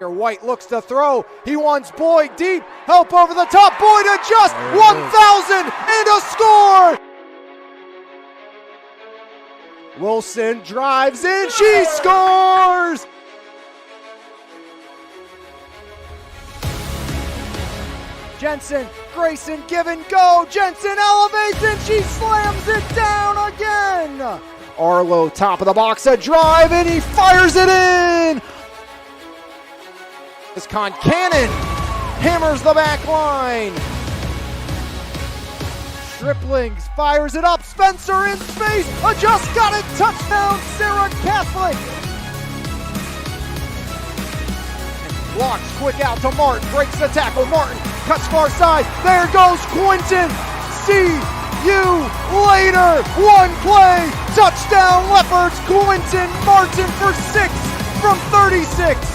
White looks to throw. He wants Boyd deep. Help over the top. Boyd adjusts. 1,000 and a score. Wilson drives in. She scores. Jensen, Grayson, give and go. Jensen elevates and she slams it down again. Arlo, top of the box, a drive, and he fires it in. This Concannon hammers the back line. Striplings fires it up. Spencer in space. Just got it. Touchdown, Sarah Catholic. Blocks quick out to Martin. Breaks the tackle. Martin cuts far side. There goes Quinton. See you later. One play. Touchdown, Leopards. Quinton Martin for 6 from 36.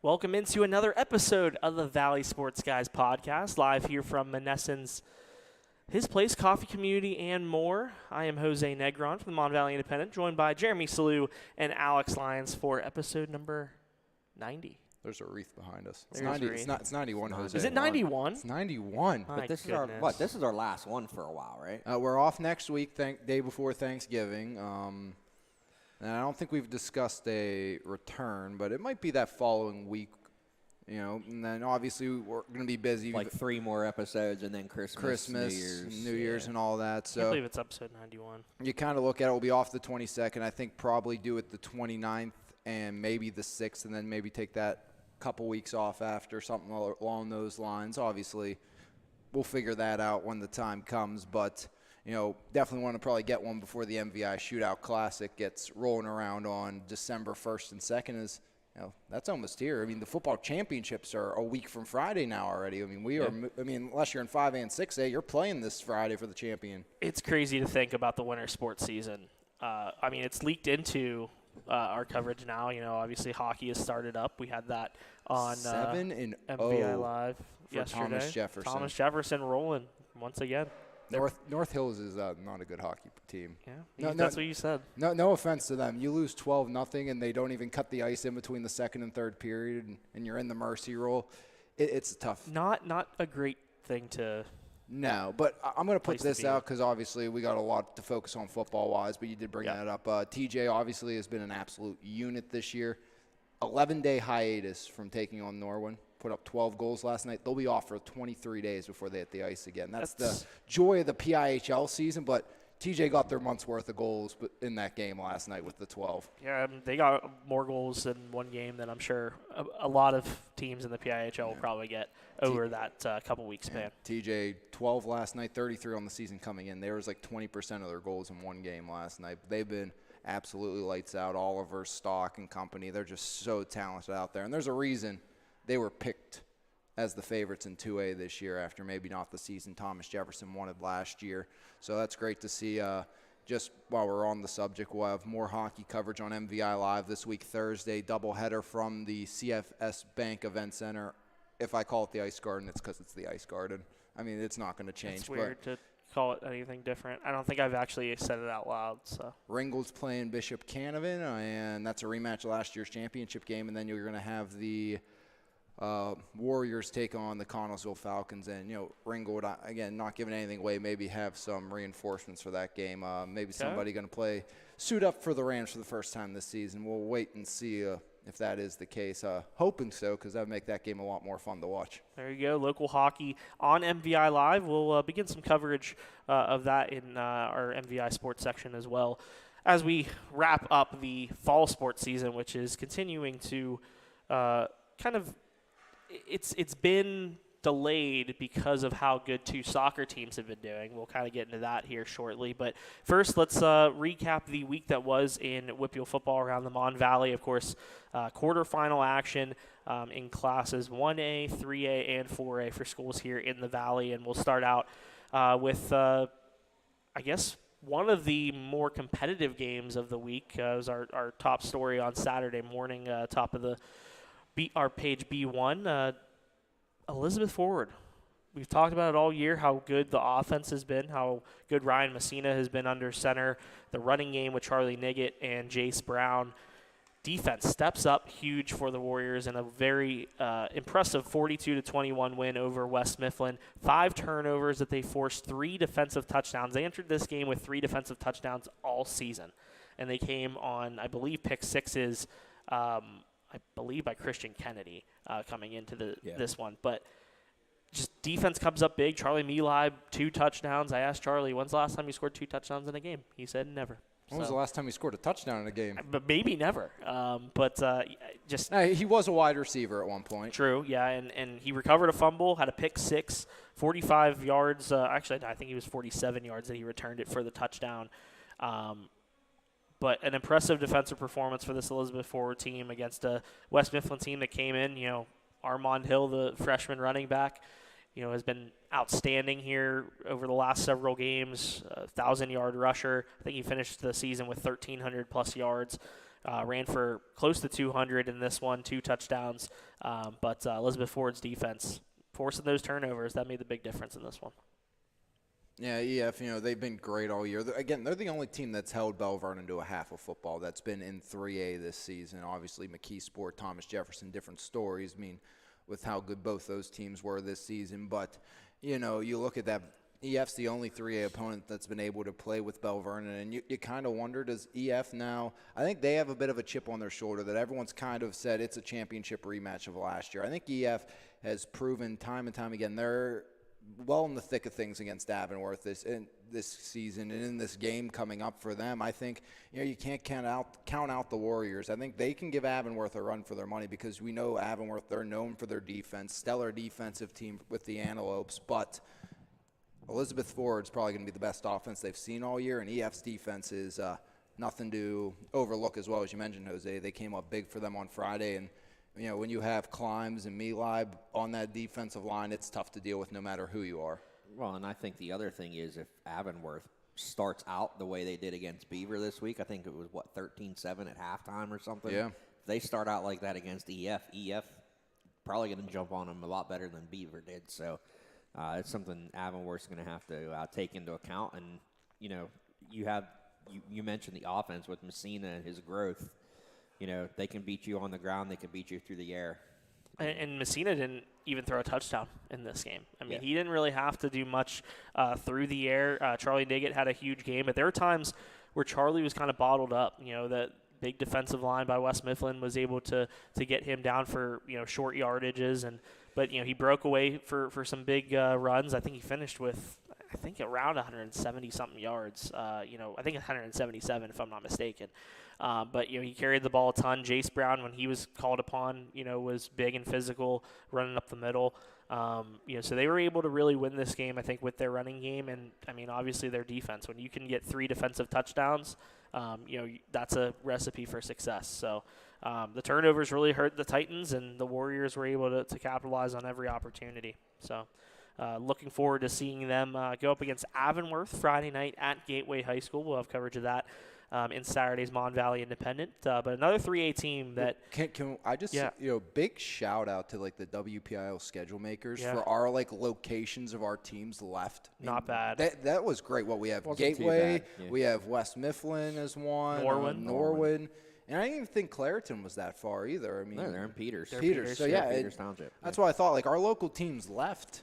Welcome into another episode of the Valley Sports Guys podcast, live here from Monesen's His Place Coffee Community and more. I am Jose Negron from the Mon Valley Independent, joined by Jeremy Salou and Alex Lyons for episode number 90. There's a wreath behind us. It's There's 90. It's 91, Jose. Is it 91? It's 91. My But this goodness. is our This is our last one for a while, right? We're off next week, day before Thanksgiving. And I don't think we've discussed a return, but it might be that following week, you know. And then obviously we're going to be busy. Like 3 more episodes and then Christmas, New Year's, and all that. I can't So believe it's episode 91. you kind of look at it. We'll be off the 22nd. I think probably do it the 29th and maybe the 6th, and then maybe take that couple weeks off after, something along those lines. Obviously, we'll figure that out when the time comes, but you know, definitely want to probably get one before the MVI Shootout Classic gets rolling around on December 1st and 2nd. Is, you know, that's almost here. I mean, the football championships are a week from Friday now already. I mean, unless you're in 5A and 6A, you're playing this Friday for the champion. It's crazy to think about the winter sports season. I mean, it's leaked into our coverage now. You know, obviously hockey has started up. We had that on 7-0 MVI Live for yesterday. Thomas Jefferson. Thomas Jefferson rolling once again. North Hills is not a good hockey team. Yeah, that's what you said. No offense to them. You lose 12-0, and they don't even cut the ice in between the second and third period, and you're in the mercy roll. It's tough. Not a great thing to. No, but I'm going to put place to this be out because obviously we got a lot to focus on football-wise, but you did bring that up. TJ obviously has been an absolute unit this year. 11-day hiatus from taking on Norwin. Put up 12 goals last night. They'll be off for 23 days before they hit the ice again. That's the joy of the PIHL season, but TJ got their month's worth of goals in that game last night with the 12. Yeah, they got more goals in one game than I'm sure a lot of teams in the PIHL will probably get over that couple weeks span. TJ, 12 last night, 33 on the season coming in. There was like 20% of their goals in one game last night. They've been absolutely lights out. Oliver, Stock, and company, they're just so talented out there. And there's a reason they were picked as the favorites in 2A this year after maybe not the season Thomas Jefferson wanted last year. So that's great to see. Just while we're on the subject, we'll have more hockey coverage on MVI Live this week, Thursday, doubleheader from the CFS Bank Event Center. If I call it the Ice Garden, it's because it's the Ice Garden. I mean, it's not going to change. It's weird to call it anything different. I don't think I've actually said it out loud. So Ringgold's playing Bishop Canavan, and that's a rematch of last year's championship game, and then you're going to have the Warriors take on the Connellsville Falcons, and, you know, Ringgold, again, not giving anything away, maybe have some reinforcements for that game. Maybe somebody going to suit up for the Rams for the first time this season. We'll wait and see if that is the case. Hoping so, because that would make that game a lot more fun to watch. There you go, local hockey on MVI Live. We'll begin some coverage of that in our MVI sports section as well as we wrap up the fall sports season, which is continuing to kind of – It's been delayed because of how good 2 soccer teams have been doing. We'll kind of get into that here shortly. But first, let's recap the week that was in Whitfield football around the Mon Valley. Of course, quarterfinal action in classes 1A, 3A, and 4A for schools here in the Valley. And we'll start out with, I guess, one of the more competitive games of the week. Was our top story on Saturday morning, top of our page B1. Elizabeth Forward. We've talked about it all year, how good the offense has been, how good Ryan Messina has been under center, the running game with Charlie Niggett and Jace Brown. Defense steps up huge for the Warriors in a very impressive 42-21 win over West Mifflin. 5 turnovers that they forced, 3 defensive touchdowns. They entered this game with 3 defensive touchdowns all season, and they came on, I believe, pick sixes, I believe by Christian Kennedy coming into this one. But just defense comes up big. Charlie Melib, 2 touchdowns. I asked Charlie, when's the last time you scored 2 touchdowns in a game? He said never. When was the last time he scored a touchdown in a game? But maybe never. Just he was a wide receiver at one point. True, yeah, and he recovered a fumble, had a pick 6, 45 yards. Actually, I think he was 47 yards that he returned it for the touchdown. But an impressive defensive performance for this Elizabeth Forward team against a West Mifflin team that came in. Armand Hill, the freshman running back, has been outstanding here over the last several games. 1,000-yard rusher. I think he finished the season with 1,300-plus yards. Ran for close to 200 in this one, 2 touchdowns. But Elizabeth Forward's defense, forcing those turnovers, that made the big difference in this one. Yeah, EF, they've been great all year. Again, they're the only team that's held Belle Vernon to a half of football that's been in 3A this season. Obviously, McKeesport, Thomas Jefferson, different stories. I mean, with how good both those teams were this season. But, you look at that, EF's the only 3A opponent that's been able to play with Belle Vernon. And you kind of wonder, does EF now – I think they have a bit of a chip on their shoulder that everyone's kind of said it's a championship rematch of last year. I think EF has proven time and time again they're – well in the thick of things against Avonworth this season and in this game coming up for them. I think you can't count out the Warriors. I think they can give Avonworth a run for their money because we know Avonworth, they're known for their defense, stellar defensive team with the Antelopes, but Elizabeth Ford's probably going to be the best offense they've seen all year, and EF's defense is nothing to overlook as well. As you mentioned, Jose, they came up big for them on Friday, and when you have Climbs and Melib on that defensive line, it's tough to deal with no matter who you are. Well, and I think the other thing is if Avonworth starts out the way they did against Beaver this week, I think it was, 13-7 at halftime or something? Yeah. If they start out like that against EF probably going to jump on them a lot better than Beaver did. So it's something Avonworth's going to have to take into account. And, you mentioned the offense with Messina and his growth. They can beat you on the ground. They can beat you through the air. And Messina didn't even throw a touchdown in this game. I mean, He didn't really have to do much through the air. Charlie Niggett had a huge game, but there were times where Charlie was kind of bottled up. That big defensive line by West Mifflin was able to get him down for short yardages, but he broke away for some big runs. I think he finished with around 170 something yards. I think 177 if I'm not mistaken. But he carried the ball a ton. Jace Brown, when he was called upon, was big and physical, running up the middle. So they were able to really win this game, I think, with their running game and, obviously their defense. When you can get 3 defensive touchdowns, that's a recipe for success. So the turnovers really hurt the Titans, and the Warriors were able to capitalize on every opportunity. So looking forward to seeing them go up against Avonworth Friday night at Gateway High School. We'll have coverage of that in Saturday's Mon Valley Independent. But another 3A team that can I just big shout out to the WPIL schedule makers for our locations of our teams left. Not bad. That was great. What we have Gateway, we have West Mifflin as one, Norwood. And I didn't even think Clareton was that far either. No, they're in Peters. Peters. So Peters Township. That's what I thought. Our local teams left.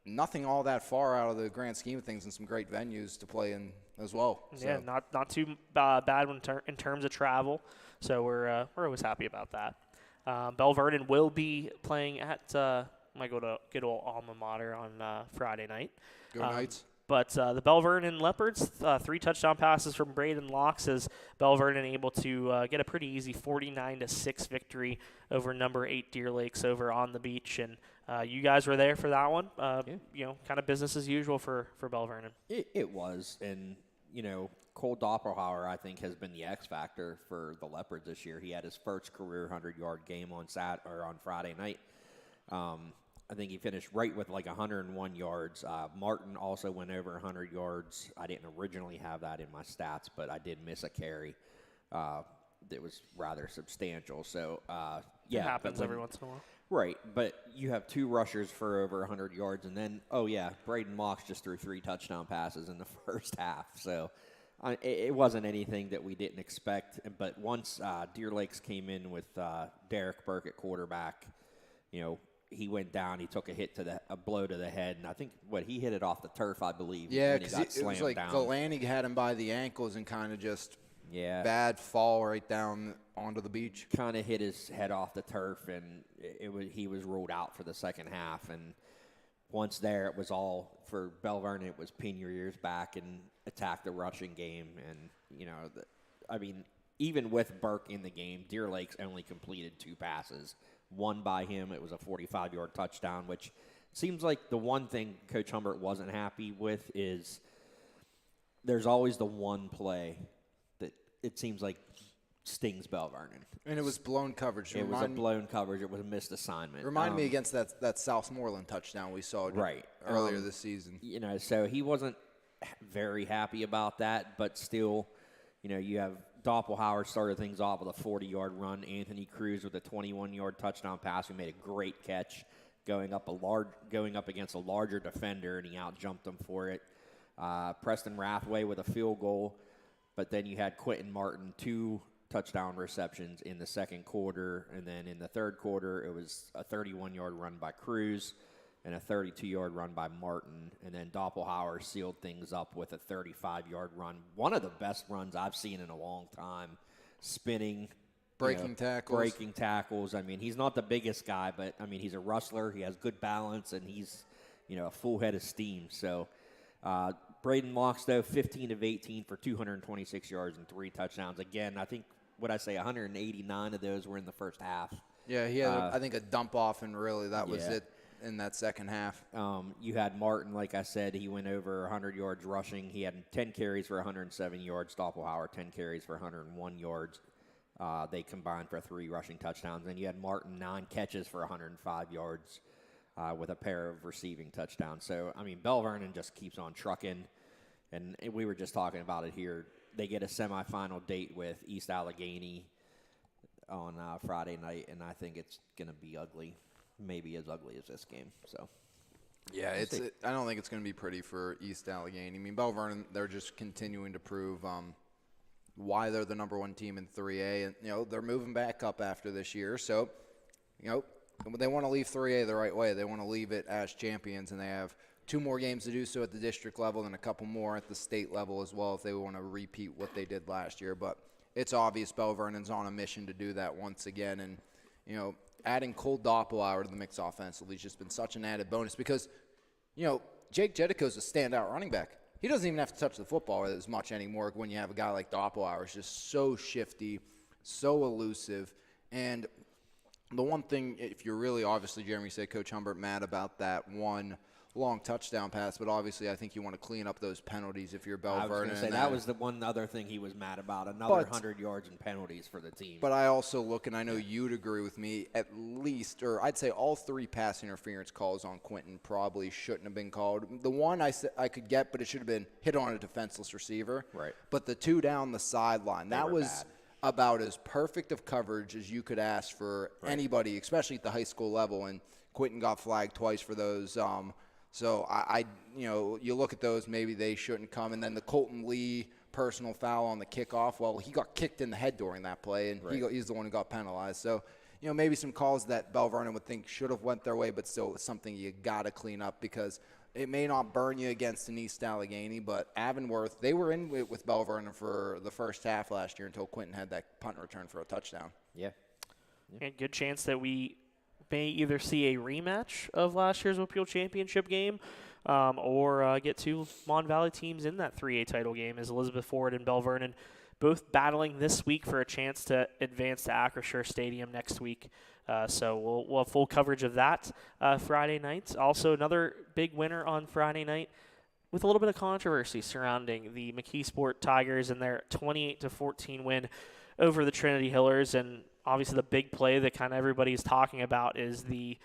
Nothing all that far out of the grand scheme of things, and some great venues to play in as well. Yeah, not too bad in terms of travel. So we're always happy about that. Belle Vernon will be playing at my good old alma mater on Friday night. Go Knights. But the Belle Vernon Leopards, 3 touchdown passes from Braden Locks, as Belle Vernon able to get a pretty easy 49-6 victory over number 8 Deer Lakes over on the beach. And you guys were there for that one. Kind of business as usual for Belle Vernon. It was, and Cole Doppelhauer, I think, has been the X factor for the Leopards this year. He had his first career 100-yard game on Friday night. I think he finished right with like 101 yards. Martin also went over 100 yards. I didn't originally have that in my stats, but I did miss a carry that was rather substantial. So, yeah. It happens every once in a while. Right, but you have 2 rushers for over 100 yards, and then, Braden Mox just threw 3 touchdown passes in the first half. So it wasn't anything that we didn't expect. But once Deer Lakes came in with Derek Burke at quarterback, he went down. He took a blow to the head, and I think he hit it off the turf, I believe. Yeah, because it was like Galani had him by the ankles and kind of just bad fall right down onto the beach. Kind of hit his head off the turf, and he was ruled out for the second half. And once there, it was all for Bell Vernon. It was pin your ears back and attack the rushing game. And even with Burke in the game, Deer Lakes only completed 2 passes. One by him, it was a 45-yard touchdown, which seems like the one thing Coach Humbert wasn't happy with is there's always the one play that it seems like stings Bell Vernon. And it was blown coverage. It was a blown coverage. It was a missed assignment. Remind me against that Southmoreland touchdown we saw earlier this season. So he wasn't very happy about that, but still, you have Doppelhauer started things off with a 40-yard run. Anthony Cruz with a 21-yard touchdown pass. He made a great catch going up against a larger defender, and he out-jumped him for it. Preston Rathway with a field goal, but then you had Quentin Martin, 2 touchdown receptions in the second quarter, and then in the third quarter it was a 31-yard run by Cruz and a 32-yard run by Martin, and then Doppelhauer sealed things up with a 35-yard run. One of the best runs I've seen in a long time, spinning, breaking tackles. He's not the biggest guy, but, he's a rustler. He has good balance, and he's, a full head of steam. So Braden Mox, though, 15 of 18 for 226 yards and 3 touchdowns. Again, I think, 189 of those were in the first half. Yeah, he had, I think, a dump off, and really that was it in that second half. You had Martin, like I said, he went over 100 yards rushing. He had 10 carries for 107 yards. Doppelhauer, 10 carries for 101 yards. They combined for 3 rushing touchdowns. And you had Martin, 9 catches for 105 yards with a pair of receiving touchdowns. So, Bell Vernon just keeps on trucking. And we were just talking about it here. They get a semifinal date with East Allegheny on Friday night, and I think it's going to be ugly. Maybe as ugly as this game. So, yeah, I don't think it's going to be pretty for East Allegheny. Bell Vernon, they're just continuing to prove why they're the number 1 team in 3A, and they're moving back up after this year. So, they want to leave 3A the right way. They want to leave it as champions, and they have 2 more games to do so at the district level and a couple more at the state level as well if they want to repeat what they did last year. But it's obvious Bell Vernon's on a mission to do that once again, and adding Cole Doppelhauer to the mix offensively has just been such an added bonus because, Jake Jedico's a standout running back. He doesn't even have to touch the football as much anymore when you have a guy like Doppelhauer. It's just so shifty, so elusive. And the one thing, if you're really, obviously, Jeremy said Coach Humbert mad about that one long touchdown pass, but obviously I think you want to clean up those penalties if you're Bell Vernon. I was going to say that was the one other thing he was mad about, another 100 yards in penalties for the team. But I also look, and I know you'd agree with me, at least, or I'd say all 3 pass interference calls on Quentin probably shouldn't have been called. The one I could get, but it should have been hit on a defenseless receiver. Right. But the 2 down the sideline, that was about as perfect of coverage as you could ask for anybody, especially at the high school level, and Quentin got flagged twice for those. So you look at those, maybe they shouldn't come. And then the Colton Lee personal foul on the kickoff, well, he got kicked in the head during that play, and he's the one who got penalized. So, maybe some calls that Bell Vernon would think should have went their way, but still it's something you got to clean up because it may not burn you against an East Allegheny, but Avonworth, they were in with Bell Vernon for the first half last year until Quentin had that punt return for a touchdown. Yeah. And good chance that we may either see a rematch of last year's Whippeal Championship game or get 2 Mon Valley teams in that 3A title game as Elizabeth Ford and Bell Vernon both battling this week for a chance to advance to Acrisure Stadium next week. So we'll have full coverage of that Friday night. Also, another big winner on Friday night with a little bit of controversy surrounding the McKeesport Tigers and their 28-14 win over the Trinity Hillers. And obviously the big play that kind of everybody's talking about is the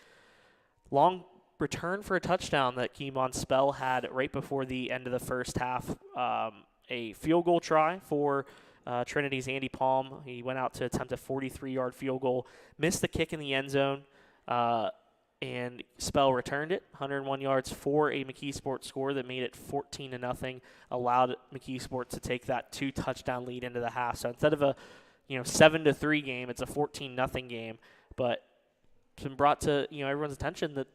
long return for a touchdown that Keemon Spell had right before the end of the first half. A field goal try for Trinity's Andy Palm. He went out to attempt a 43-yard field goal, missed the kick in the end zone, and Spell returned it, 101 yards for a McKeesport score that made it 14-0, allowed McKeesport to take that 2-touchdown lead into the half. So instead of a 7-3 game, it's a 14-0 game, but it's been brought to everyone's attention that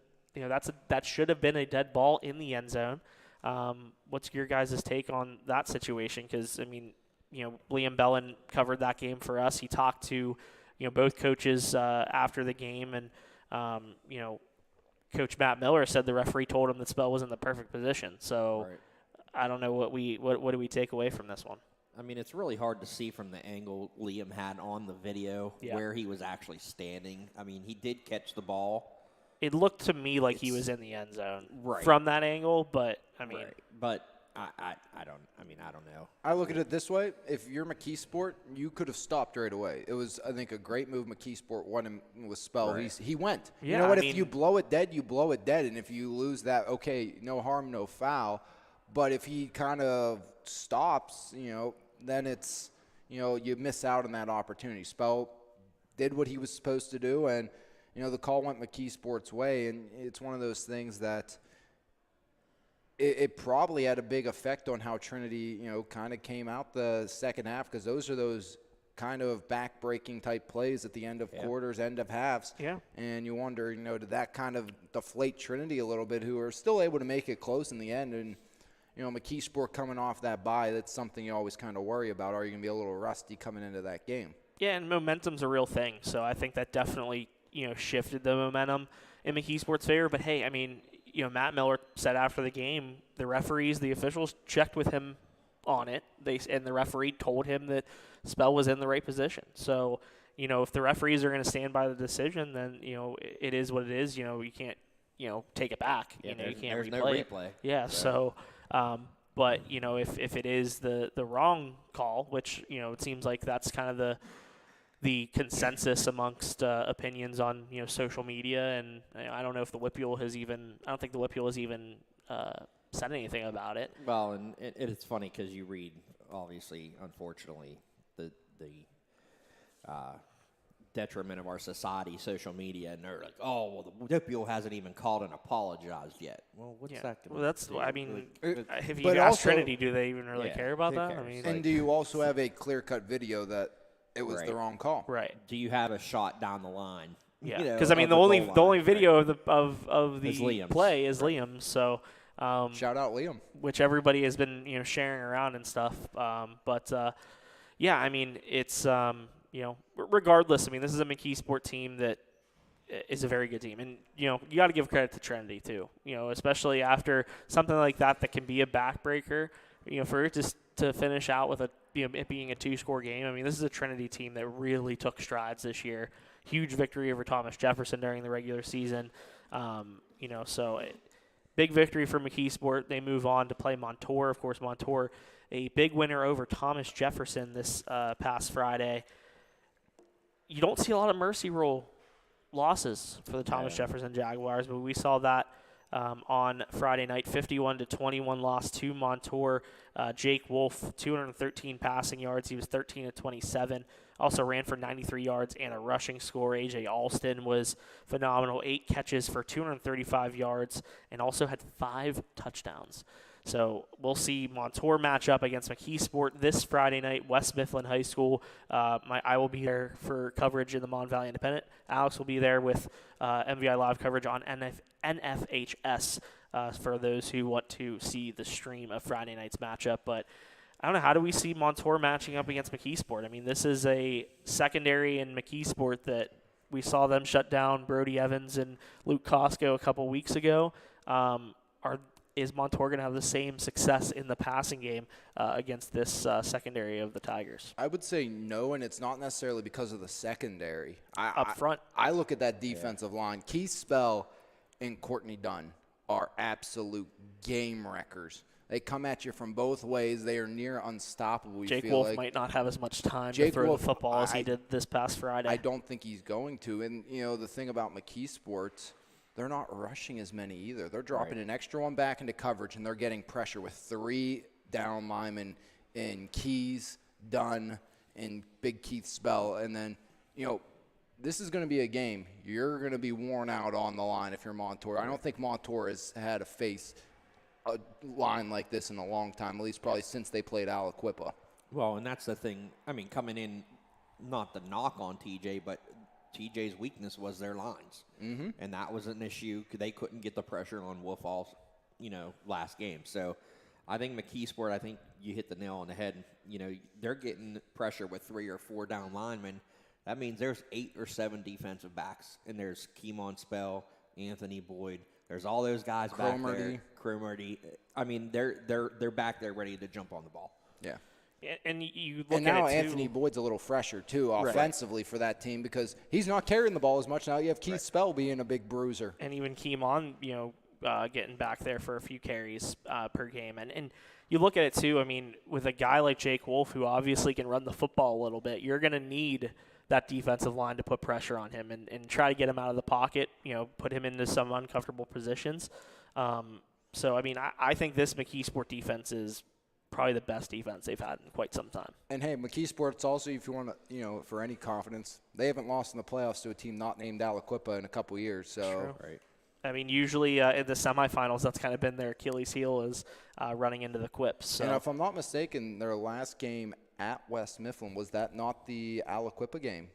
that should have been a dead ball in the end zone. What's your guys' take on that situation? Because Liam Bellin covered that game for us. He talked to both coaches after the game, and Coach Matt Miller said the referee told him that Spell was in the perfect position. So Right. I don't know what do we take away from this one. I mean, it's really hard to see from the angle Liam had on the video where he was actually standing. I mean, he did catch the ball. It looked to me like he was in the end zone Right. from that angle, but But I don't know. I look at it this way. If you're McKeesport, you could have stopped right away. It was, I think, a great move McKeesport won him with Spell. Right. He went. Yeah, you know what? I If mean, you blow it dead, you blow it dead. And if you lose that, okay, no harm, no foul. But if he kind of stops, then it's, you miss out on that opportunity. Spell did what he was supposed to do, and, the call went McKeesport's way. And it's one of those things that it probably had a big effect on how Trinity, kind of came out the second half, because those are those kind of back-breaking type plays at the end of quarters, end of halves. Yeah. And you wonder, did that kind of deflate Trinity a little bit, who are still able to make it close in the end? And, McKeesport coming off that bye, that's something you always kind of worry about. Are you going to be a little rusty coming into that game? Yeah, and momentum's a real thing. So I think that definitely, shifted the momentum in McKeesport's favor. But, hey, Matt Miller said after the game, the referees, the officials checked with him on it. And the referee told him that Spell was in the right position. So, if the referees are going to stand by the decision, then, it is what it is. You can't, take it back. Yeah, You can't there's replay no it. replay. Yeah, so but, if it is the wrong call, which, it seems like that's kind of the consensus amongst opinions on, social media. And I don't know if the WIPUL has even – I don't think the WIPUL has even said anything about it. Well, and it's funny because you read, obviously, unfortunately, the detriment of our society, social media, and they're like, oh, well, the WIPUL hasn't even called and apologized yet. Well, what's that going to Well, that's do? if you But ask also- Trinity, do they even really Yeah, care about who that? cares? And do you also have a clear-cut video that it was the Right. wrong call? right. Do you have a shot down the line? Yeah, You know, because of the goal only line, video of the Is Liam's. play is Liam's. So Shout out Liam. which everybody has been sharing around and stuff. It's regardless. This is a McKeesport team that is a very good team, and you got to give credit to Trinity too. Especially after something like that can be a backbreaker. For it just to finish out with it being a 2-score game. This is a Trinity team that really took strides this year. Huge victory over Thomas Jefferson during the regular season. Big victory for McKeesport. They move on to play Montour. Of course, Montour, a big winner over Thomas Jefferson this past Friday. You don't see a lot of mercy rule losses for the Thomas Jefferson Jaguars, but we saw that on Friday night, 51-21 loss to Montour. Jake Wolf, 213 passing yards. He was 13 of 27. Also ran for 93 yards and a rushing score. A.J. Alston was phenomenal. 8 catches for 235 yards and also had 5 touchdowns. So we'll see Montour match up against McKeesport this Friday night, West Mifflin High School. I will be there for coverage in the Mon Valley Independent. Alex will be there with MVI Live coverage on NFHS for those who want to see the stream of Friday night's matchup. But I don't know, how do we see Montour matching up against McKeesport? This is a secondary in McKeesport that we saw them shut down Brody Evans and Luke Costco a couple weeks ago. Is Montour going to have the same success in the passing game against this secondary of the Tigers? I would say no, and it's not necessarily because of the secondary. Up front. I look at that defensive line. Keith Spell and Courtney Dunn are absolute game wreckers. They come at you from both ways. They are near unstoppable. Jake Wolf might not have as much time to Jake throw Wolf, the football as he did this past Friday. I don't think he's going to. And, the thing about McKeesport, they're not rushing as many either. They're dropping an extra one back into coverage, and they're getting pressure with 3 down linemen in Keys, Dunn, and Big Keith Spell. And then, this is going to be a game. You're going to be worn out on the line if you're Montour. I don't think Montour has had to face a line like this in a long time, at least probably since they played Aliquippa. Well, and that's the thing. I mean, coming in, not the knock on TJ, but TJ's weakness was their lines. Mm-hmm. And that was an issue. They couldn't get the pressure on Wolf all, last game. So I think McKeesport, I think you hit the nail on the head. They're getting pressure with 3 or 4 down linemen. That means there's 8 or 7 defensive backs. And there's Keemon Spell, Anthony Boyd. There's all those guys back there. Cromartie. I mean, they're back there ready to jump on the ball. Yeah. And you look and now at it Anthony Boyd's a little fresher too offensively for that team because he's not carrying the ball as much now. You have Keith Spell being a big bruiser, and even Keemon, getting back there for a few carries per game. And you look at it too. I mean, with a guy like Jake Wolf, who obviously can run the football a little bit, you're going to need that defensive line to put pressure on him and try to get him out of the pocket. Put him into some uncomfortable positions. So I mean, I think this McKeesport defense is probably the best defense they've had in quite some time. And, hey, McKeesport's also, if you want to, for any confidence, they haven't lost in the playoffs to a team not named Aliquippa in a couple years. So, True. I mean, usually in the semifinals, that's kind of been their Achilles heel is running into the Quips. So. And if I'm not mistaken, their last game at West Mifflin, was that not the Aliquippa game?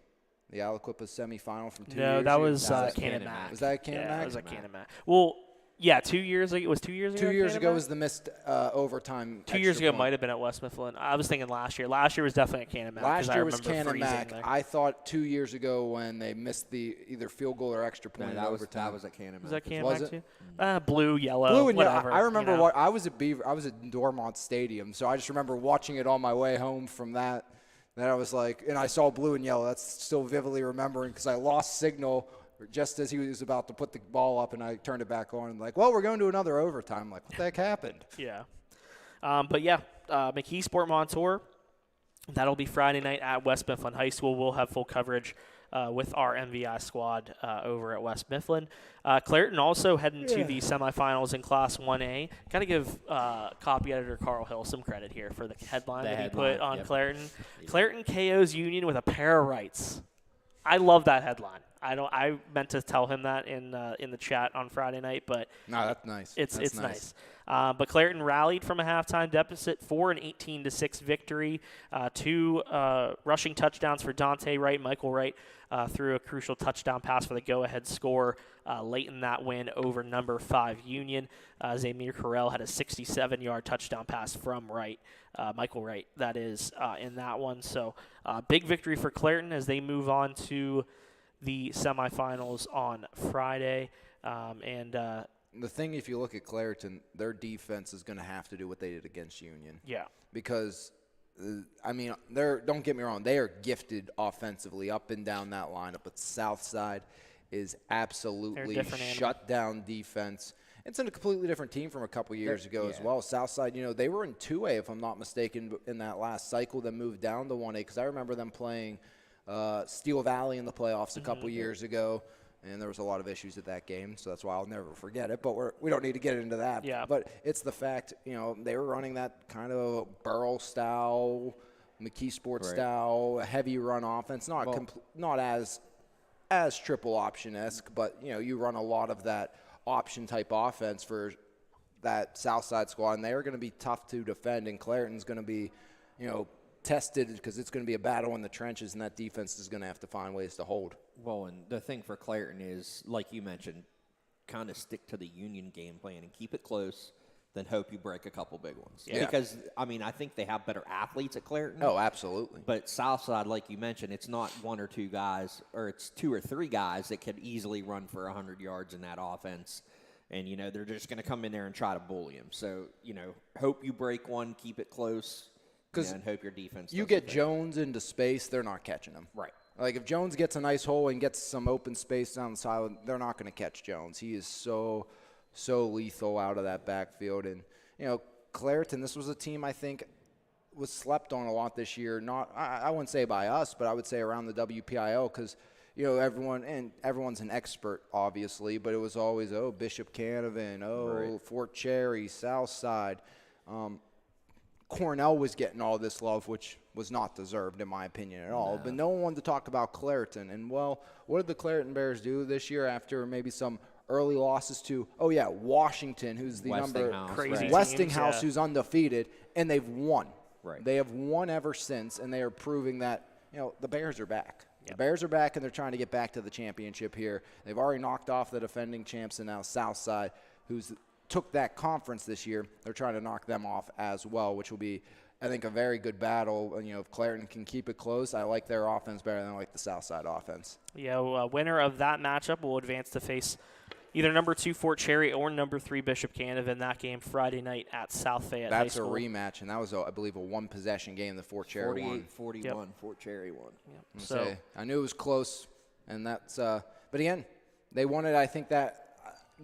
The Aliquippa semifinal from 2 years ago? No, that was Canamac. Was that Canamac? Yeah, that was Canamac. Well, yeah, 2 years ago. It was 2 years ago. 2 years ago was the missed overtime. 2 years ago might have been at West Mifflin. I was thinking last year. Last year was definitely at Canamac. Last year was Canamac. I thought 2 years ago when they missed the either field goal or extra point in overtime. That was at Canamac. Was that Canamac too? Blue, yellow, blue and whatever. I remember I was at Dormont Stadium, so I just remember watching it on my way home from that. Then I was like, and I saw blue and yellow. That's still vividly remembering because I lost signal just as he was about to put the ball up, and I turned it back on. And like, well, we're going to another overtime. I'm like, what the heck happened? Yeah. But, yeah, McKeesport Montour, that'll be Friday night at West Mifflin High School. We'll have full coverage with our MVI squad over at West Mifflin. Clairton also heading to the semifinals in Class 1A. Got to give copy editor Carl Hill some credit here for the headline that he put on Clairton. Yeah. Clairton KOs Union with a pair of rights. I love that headline. I meant to tell him that in the chat on Friday night, but no, that's nice. It's nice. But Clairton rallied from a halftime deficit for an 18-6 victory. 2 rushing touchdowns for Dante Wright. Michael Wright threw a crucial touchdown pass for the go-ahead score late in that win over number 5 Union. Zamir Carell had a 67-yard touchdown pass from Wright. Michael Wright, that is, in that one. So big victory for Clairton as they move on to the semifinals on Friday. The thing, if you look at Clairton, their defense is going to have to do what they did against Union. Yeah. Because, don't get me wrong, they are gifted offensively up and down that lineup, but Southside is absolutely shut down defense. It's in a completely different team from a couple years ago as well. Southside, they were in 2A, if I'm not mistaken, in that last cycle, then moved down to 1A, because I remember them playing Steel Valley in the playoffs a couple years ago, and there was a lot of issues at that game, so that's why I'll never forget it, but we don't need to get into that. Yeah. But it's the fact, they were running that kind of Burrow style, McKeesport style, heavy run offense, not as triple option-esque, but, you run a lot of that option type offense for that Southside squad, and they are going to be tough to defend, and Clairton's going to be, tested because it's going to be a battle in the trenches, and that defense is going to have to find ways to hold. Well, and the thing for Clairton is, like you mentioned, kind of stick to the Union game plan and keep it close, then hope you break a couple big ones. Yeah. Because, I think they have better athletes at Clairton. Oh, absolutely. But Southside, like you mentioned, it's not 1 or 2 guys, or it's 2 or 3 guys that could easily run for 100 yards in that offense. And, they're just going to come in there and try to bully him. So, hope you break one, keep it close, and hope your defense you get Jones into space, they're not catching him. Right. Like, if Jones gets a nice hole and gets some open space down the side, they're not going to catch Jones. He is so lethal out of that backfield. And, Clairton, this was a team I think was slept on a lot this year. Not, I wouldn't say by us, but I would say around the WPIL because, everyone's an expert, obviously, but it was always, Bishop Canavan, Right. Fort Cherry, Southside. Cornell was getting all this love, which was not deserved, in my opinion, at all. No. But no one wanted to talk about Clareton. And, well, what did the Clareton Bears do this year after maybe some early losses to, Washington, who's the Westinghouse, Crazy right. teams, Westinghouse, yeah. who's undefeated, and they've won. Right. They have won ever since, and they are proving that, the Bears are back. Yep. The Bears are back, and they're trying to get back to the championship here. They've already knocked off the defending champs, and now Southside, who's took that conference this year, they're trying to knock them off as well, which will be, I think, a very good battle. And, if Clareton can keep it close, I like their offense better than I like the Southside offense. Yeah, winner of that matchup will advance to face either number 2 Fort Cherry or number 3 Bishop Canavan. That game Friday night at South Fayette High That's a School. rematch, and that was, I believe, a one-possession game the Fort Cherry won. 48-41, Yep. Fort Cherry won. Yep. So I knew it was close, and that's but again, they wanted, I think, that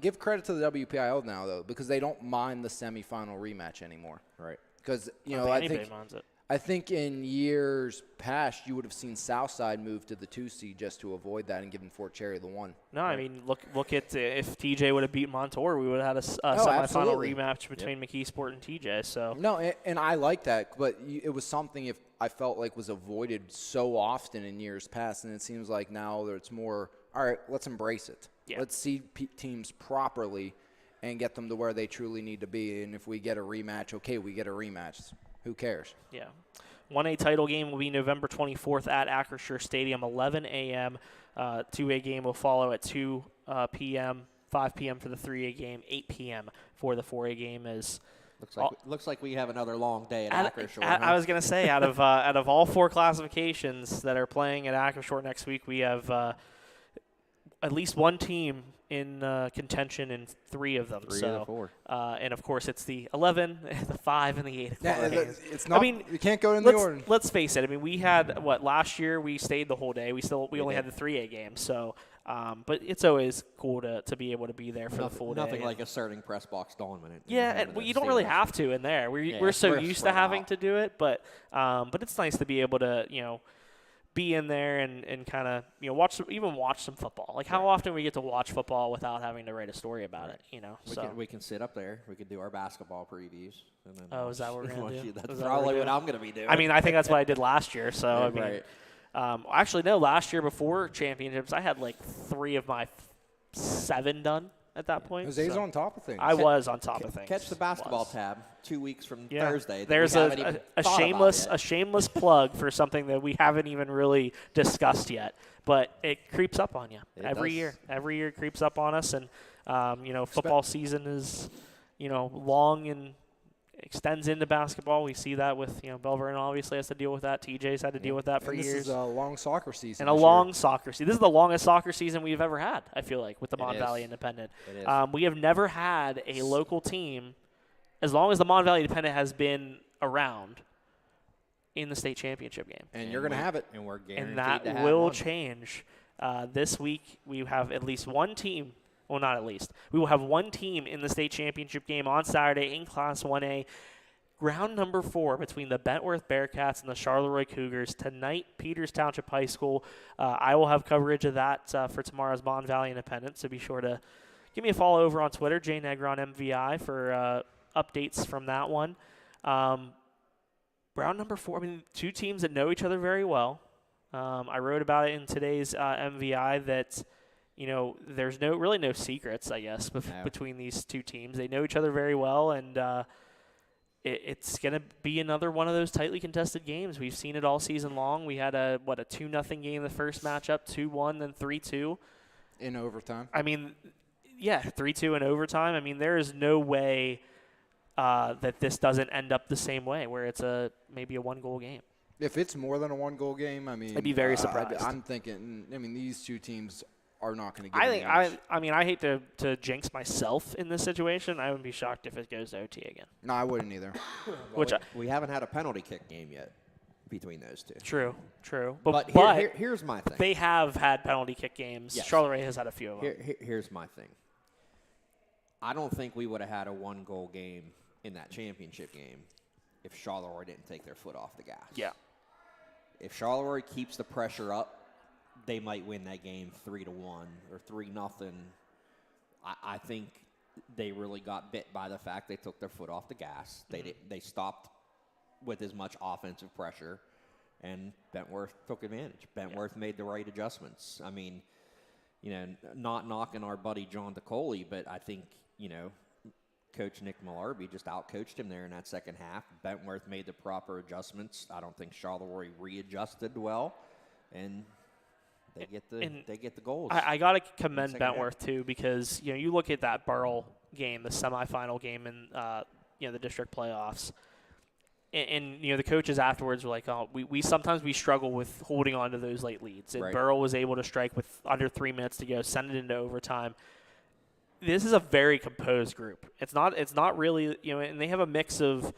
give credit to the WPIL now, though, because they don't mind the semifinal rematch anymore. Right. Because, I don't think anybody minds it. I think in years past you would have seen Southside move to the 2 seed just to avoid that and giving Fort Cherry the 1. No, I mean, look at if TJ would have beat Montour, we would have had a semifinal absolutely. rematch between McKeesport and TJ. So No, and I like that, but it was something if I felt like was avoided so often in years past, and it seems like now it's more, all right, let's embrace it. Yeah. Let's seed teams properly and get them to where they truly need to be. And if we get a rematch, okay, we get a rematch. Who cares? yeah, 1A title game will be November 24th at Acrisure Stadium, 11 a.m. 2A game will follow at 2 p.m., 5 p.m. for the 3A game, 8 p.m. for the 4A game. Looks like we have another long day at Acrisure. I was going to say, out of all 4 classifications that are playing at Acrisure next week, we have at least one team in contention in 3 of them. 3 of the 4. And of course, it's the 11, the 5, and the 8 o'clock Yeah, games. it's not. I mean, you can't go in the order. let's face it. I mean, we had last year we stayed the whole day. We only had the 3A game. So, but it's always cool to be able to be there for the full day. Nothing like asserting press box dominant. Yeah, and you don't really have to in there. We're so used to spread having out. to do it, but it's nice to be able to be in there and kind of watch some football. Like how often we get to watch football without having to write a story about it. We can sit up there. We could do our basketball previews. And then Oh, is that what we're gonna do? That's Is that what probably we're what doing? I'm going to be doing. I mean, I think that's what I did last year. So I mean, right. actually no, last year before championships, I had like 3 of my 7 done at that point. Jose's so on top of things. I was on top of things. Catch the basketball Was. tab 2 weeks from Yeah. Thursday. that There's we haven't even a thought shameless about yet. a shameless plug for something that we haven't even really discussed yet, but it creeps up on you every does. year. Every year it creeps up on us, and football season is long and extends into basketball. We see that with Bell Vernon obviously has to deal with that. TJ's had to deal with that for and this years. is a long soccer season. And a this long year. soccer season. This is the longest soccer season we've ever had, I feel like, with the Mon It Valley is. Independent. It is. We have never had a local team, as long as the Mon Valley Independent has been around, in the state championship game. And you're going to have it. And we're guaranteed And that to have will one. change. This week, we have at least one team. Well, not at least. We will have one team in the state championship game on Saturday in Class 1A. Round number 4 between the Bentworth Bearcats and the Charleroi Cougars tonight, Peters Township High School. I will have coverage of that for tomorrow's Mon Valley Independent, so be sure to give me a follow over on Twitter, JNegron MVI, for updates from that one. Round number 4, I mean, 2 teams that know each other very well. I wrote about it in today's MVI that, there's really no secrets, I guess, between these 2 teams. They know each other very well, and it's going to be another one of those tightly contested games. We've seen it all season long. We had a 2-0 game the first matchup, 2-1, then 3-2. In overtime. I mean, yeah, 3-2 in overtime. I mean, there is no way that this doesn't end up the same way, where it's maybe a 1-goal game. If it's more than a 1-goal game, I mean, I'd be very surprised. I'm thinking. I mean, these 2 teams are not going to get. I mean, I hate to jinx myself in this situation. I wouldn't be shocked if it goes to OT again. No, I wouldn't either. We haven't had a penalty kick game yet between those 2. True. But here's my thing. They have had penalty kick games. Yes. Charleroi has had a few of them. Here's my thing. I don't think we would have had a 1-goal game in that championship game if Charleroi didn't take their foot off the gas. Yeah. If Charleroi keeps the pressure up, they might win that game 3-1 or 3-0. I think they really got bit by the fact they took their foot off the gas. They stopped with as much offensive pressure, and Bentworth took advantage. Bentworth made the right adjustments. I mean, not knocking our buddy John DeColey, but I think, Coach Nick Malarby just outcoached him there in that second half. Bentworth made the proper adjustments. I don't think Charleroi readjusted well, and they get the goals. I got to commend Bentworth too, because you look at that Burrell game, the semifinal game in the district playoffs, and the coaches afterwards were like, oh, we sometimes struggle with holding on to those late leads, and Burrell was able to strike with under 3 minutes to go, send it into overtime. This is a very composed group. It's not really, and they have a mix of,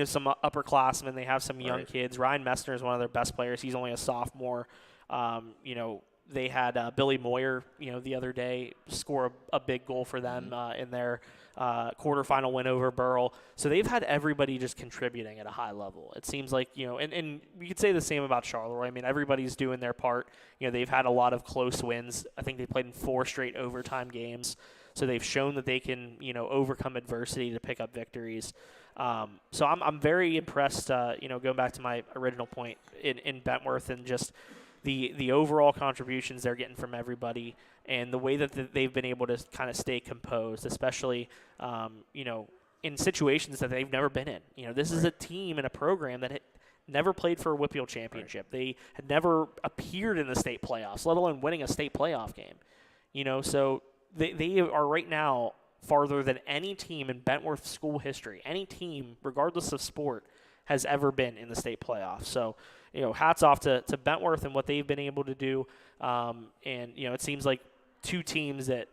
some upperclassmen. They have some young kids. Ryan Messner is one of their best players. He's only a sophomore. They had Billy Moyer, the other day score a big goal for them in their quarterfinal win over Burrell. So they've had everybody just contributing at a high level. It seems like, and we could say the same about Charleroi. I mean, everybody's doing their part. They've had a lot of close wins. I think they played in 4 straight overtime games. So they've shown that they can, overcome adversity to pick up victories. So I'm very impressed, going back to my original point in Bentworth and just the overall contributions they're getting from everybody and the way that they've been able to kind of stay composed, especially, in situations that they've never been in. This is a team and a program that had never played for a Whippeal championship. They had never appeared in the state playoffs, let alone winning a state playoff game. So they are right now farther than any team in Bentworth school history. Any team, regardless of sport, has ever been in the state playoffs. So, hats off to Bentworth and what they've been able to do. And, it seems like 2 teams that,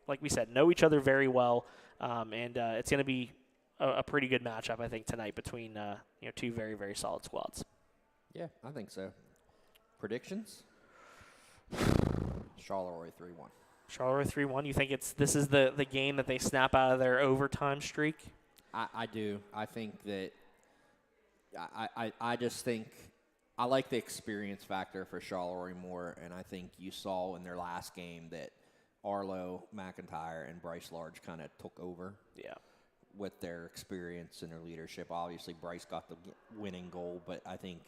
like we said, know each other very well. And it's going to be a pretty good matchup, I think, tonight between, 2 very, very solid squads. Yeah, I think so. Predictions? Charleroi 3-1. Charleroi 3-1. You think this is the game that they snap out of their overtime streak? I do. I think that I just think I like the experience factor for Charleroi more, and I think you saw in their last game that Arlo McIntyre and Bryce Large kind of took over. Yeah. With their experience and their leadership. Obviously, Bryce got the winning goal, but I think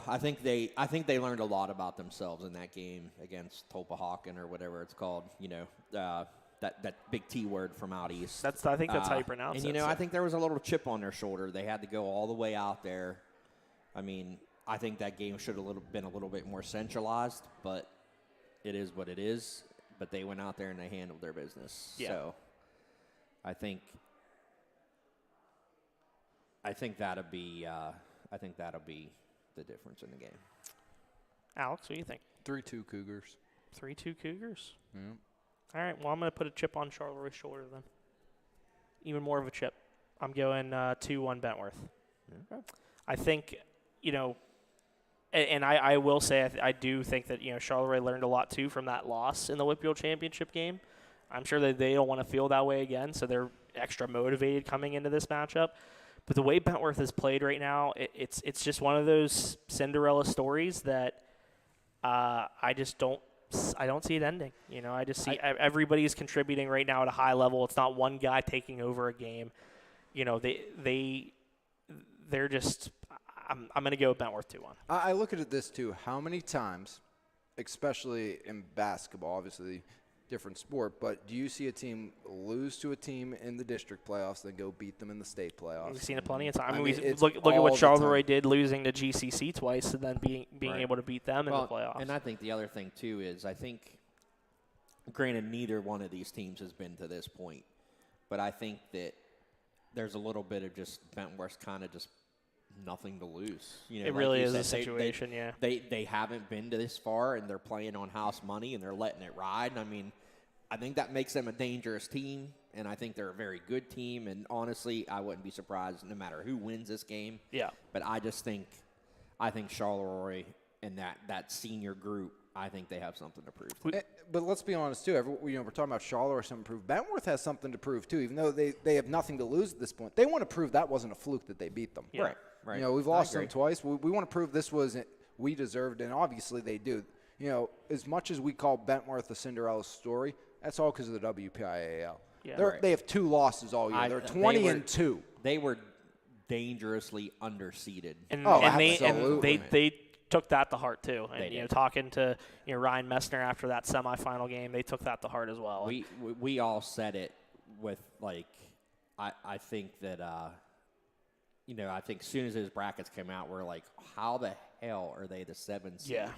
I think they learned a lot about themselves in that game against Topahawken or whatever it's called. That big T word from out east. I think that's how you pronounce it. And I think there was a little chip on their shoulder. They had to go all the way out there. I mean, I think that game should have been a little bit more centralized, but it is what it is. But they went out there and they handled their business. Yeah. So I think that'll be the difference in the game. Alex, what do you think? 3-2 Cougars. 3-2 Cougars? Yeah. All right, well, I'm going to put a chip on Charleroi's shoulder then. Even more of a chip. I'm going 2-1 Bentworth. Okay. I think, and I will say I do think that, Charleroi learned a lot, too, from that loss in the Whippeal Championship game. I'm sure that they don't want to feel that way again, so they're extra motivated coming into this matchup. But the way Bentworth is played right now, it's just one of those Cinderella stories that I don't see it ending. I just see everybody's contributing right now at a high level. It's not one guy taking over a game. They're just. I'm going to go with Bentworth 2-1. I look at it this too. How many times, especially in basketball, obviously different sport, but do you see a team lose to a team in the district playoffs then go beat them in the state playoffs? We've seen it plenty of times. I mean, look at what Charleroi did, losing to GCC twice and then being right. able to beat them in the playoffs. And I think the other thing, too, is I think, granted, neither one of these teams has been to this point, but I think that there's a little bit of just Bentworth's kind of just nothing to lose. It really is a situation, yeah. They haven't been to this far, and they're playing on house money, and they're letting it ride. I mean, I think that makes them a dangerous team, and I think they're a very good team. And honestly, I wouldn't be surprised no matter who wins this game. Yeah. But I think Charleroi and that senior group, I think they have something to prove. But let's be honest, too. We're talking about Charleroi something to prove. Bentworth has something to prove, too, even though they have nothing to lose at this point. They want to prove that wasn't a fluke that they beat them. Yeah. Right. We've lost them twice. We want to prove this was we deserved, and obviously they do. You know, as much as we call Bentworth a Cinderella story, that's all because of the WPIAL. Yeah. They have 2 losses all year. They're 20-2. They were dangerously underseeded. And, Oh, and absolutely. they took that to heart too. And They did. talking to Ryan Messner after that semifinal game, they took that to heart as well. We all said it with I think that I think as soon as those brackets came out, we're like, how the hell are they the 7th seed? Yeah.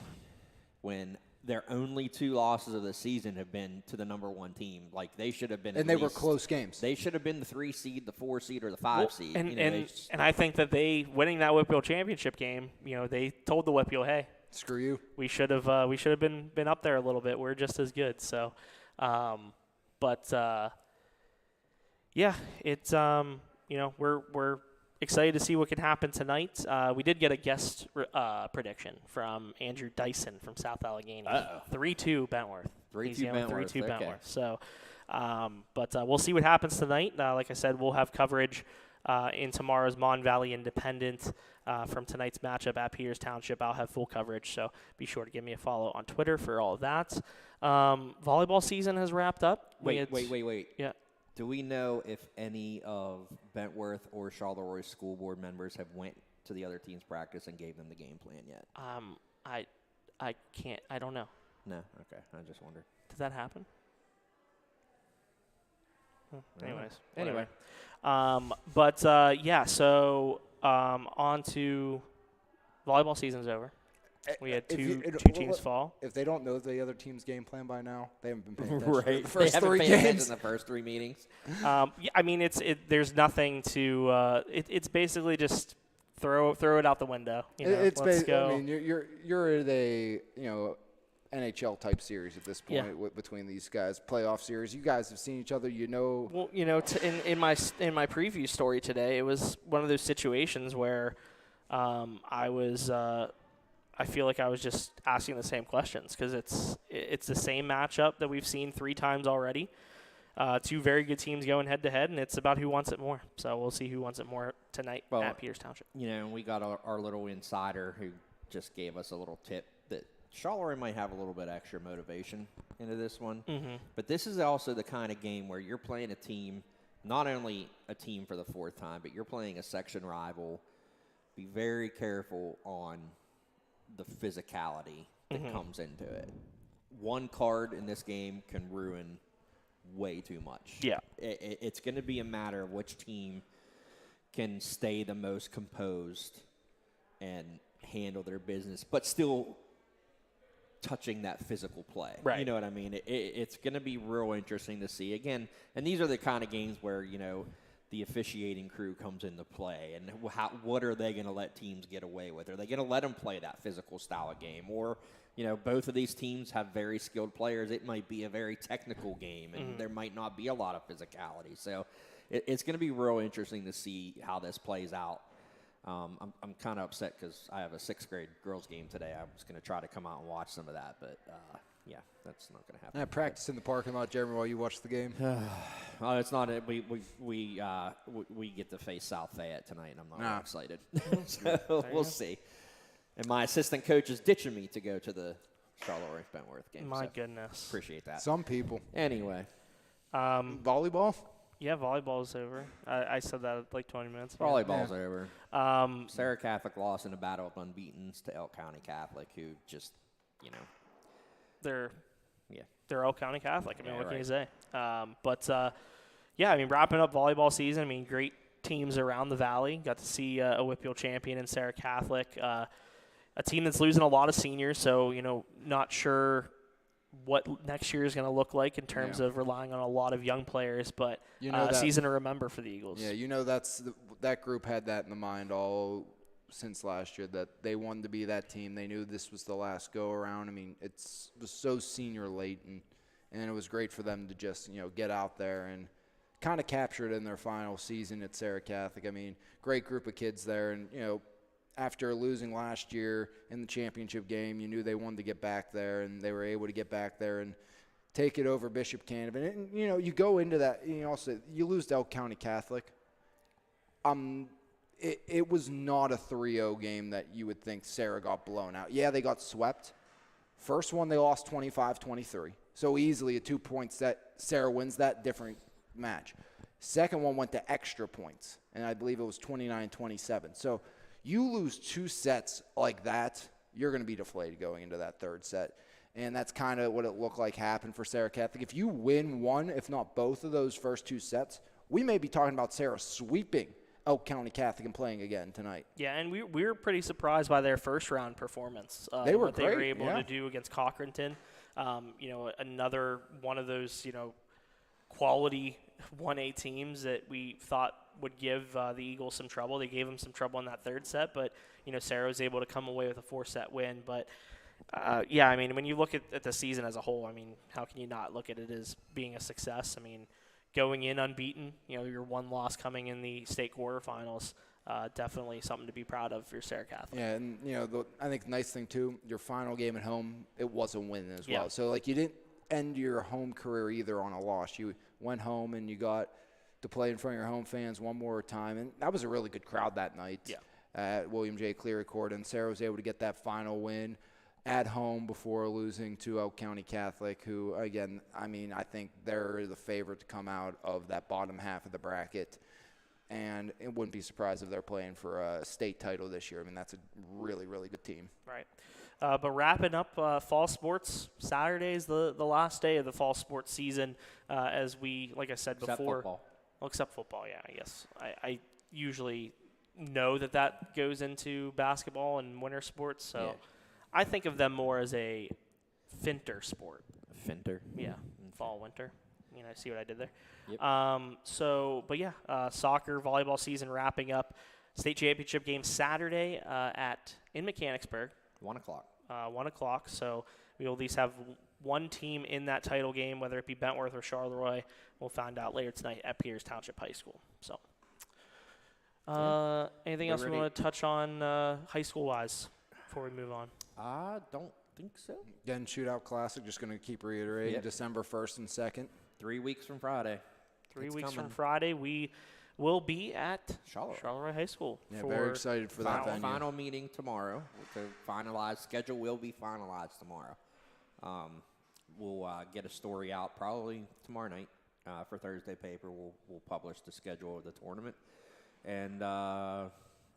When their only 2 losses of the season have been to the number 1 team. Like, they should have been. And they were close games. They should have been the 3 seed, the 4 seed, or the 5 seed. And I think that they winning that Whitfield championship game, they told the Whitfield, hey, Screw you. we should have been up there a little bit. We're just as good. So, yeah, it's we're excited to see what can happen tonight. We did get a guest prediction from Andrew Dyson from South Allegheny. 3-2 Bentworth. 3-2 Bentworth. 3-2 okay. Bentworth. So, we'll see what happens tonight. Like I said, we'll have coverage in tomorrow's Mon Valley Independent from tonight's matchup at Peters Township. I'll have full coverage, so be sure to give me a follow on Twitter for all of that. Volleyball season has wrapped up. Wait. Yeah. Do we know if any of Bentworth or Charleroi school board members have went to the other team's practice and gave them the game plan yet? I can't. I don't know. No. Okay. I just wondered. Did that happen? Anyways. Anyway. Yeah. So on to volleyball season's over. We had two teams fall. If they don't know the other team's game plan by now, they haven't been paying attention Right. to the first they haven't 3 paid attention games. in the first 3 meetings. Yeah, I mean, there's nothing to. It's basically just throw it out the window. Let's go. I mean, you're in a NHL type series at this point between these guys, playoff series. You guys have seen each other. Well, in my preview story today, it was one of those situations where I feel like I was just asking the same questions because it's the same matchup that we've seen 3 times already. 2 very good teams going head to head, and it's about who wants it more. So we'll see who wants it more tonight at Peters Township. We got our little insider who just gave us a little tip that Charleroi might have a little bit extra motivation into this one. Mm-hmm. But this is also the kind of game where you're playing a team, not only a team for the 4th time, but you're playing a section rival. Be very careful on the physicality that comes into it. One card in this game can ruin way too much. Yeah. It's going to be a matter of which team can stay the most composed and handle their business, but still touching that physical play. Right. You know what I mean? It's going to be real interesting to see. Again, and these are the kind of games where, the officiating crew comes into play, and what are they going to let teams get away with? Are they going to let them play that physical style of game? Or, both of these teams have very skilled players. It might be a very technical game, and there might not be a lot of physicality. So it's going to be real interesting to see how this plays out. I'm kind of upset because I have a 6th grade girls game today. I was going to try to come out and watch some of that, but yeah, that's not going to happen. Practice in the parking lot, Jeremy, while you watch the game. Well, it's not. We get to face South Fayette tonight, and I'm not really excited. So we'll see. And my assistant coach is ditching me to go to the Charleroi Bentworth game. My goodness. Appreciate that. Some people. Anyway, Volleyball? Yeah, volleyball's over. I said that like 20 minutes ago. volleyball's over. Sarah Catholic lost in a battle of unbeatens to Elk County Catholic, who just, They're Yeah. Elk County Catholic. I mean, Yeah, what can right. you say? Wrapping up volleyball season. I mean, great teams around the valley. Got to see a Whitfield champion in Sarah Catholic. A team that's losing a lot of seniors, so, not sure what next year is going to look like in terms of relying on a lot of young players, but a season to remember for the Eagles. Yeah, that group had that in the mind all since last year, that they wanted to be that team. They knew this was the last go-around. I mean, it was so senior laden, and it was great for them to just, get out there and kind of capture it in their final season at Sarah Catholic. I mean, great group of kids there, and, after losing last year in the championship game, you knew they wanted to get back there, and they were able to get back there and take it over Bishop Canevin. And, you go into that, you lose to Elk County Catholic. it was not a 3-0 game that you would think Sarah got blown out. Yeah, they got swept. First one, they lost 25-23. So easily a 2 points that Sarah wins that different match. Second one went to extra points, and I believe it was 29-27. So you lose 2 sets like that, you're going to be deflated going into that third set. And that's kind of what it looked like happened for Sarah Catholic. If you win one, if not both of those first 2 sets, we may be talking about Sarah sweeping Elk County Catholic and playing again tonight. Yeah, and we were pretty surprised by their first round performance. They were what great, they were able yeah. to do against Cochranton. Another one of those, quality 1A teams that we thought would give the Eagles some trouble. They gave them some trouble in that third set, but, Sarah was able to come away with a 4-set win. But, when you look at the season as a whole, how can you not look at it as being a success? Going in unbeaten, your one loss coming in the state quarterfinals, definitely something to be proud of for Sarah Catholic. Yeah, and, I think the nice thing, too, your final game at home, it was a win as well. Yeah. So, you didn't end your home career either on a loss. You went home and you got to play in front of your home fans one more time, and that was a really good crowd that night at William J. Cleary Court, and Sarah was able to get that final win at home before losing to Elk County Catholic, who, again, I think they're the favorite to come out of that bottom half of the bracket. And it wouldn't be surprised if they're playing for a state title this year. That's a really, really good team. Right. But wrapping up fall sports, Saturday is the last day of the fall sports season, as we, like I said before. Except football. Well, except football, yeah, I guess. I usually know that goes into basketball and winter sports, so Yeah. I think of them more as a finter sport. Finter. Yeah, fall, winter. See what I did there? Yep. Soccer, volleyball season wrapping up. State championship game Saturday in Mechanicsburg. 1 o'clock. 1 o'clock. So we will at least have one team in that title game, whether it be Bentworth or Charleroi. We'll find out later tonight at Peters Township High School. So, anything else we want to touch on high school-wise before we move on? I don't think so. Again, Shootout Classic, just going to keep reiterating, Yep. December 1st and 2nd. 3 weeks from Friday. 3 It's weeks coming. from Friday, we will be at Charleroi. Charleroi High School. Yeah, for very excited for that venue. Final meeting tomorrow to finalize. Schedule will be finalized tomorrow. We'll get a story out probably tomorrow night for Thursday paper. We'll publish the schedule of the tournament. And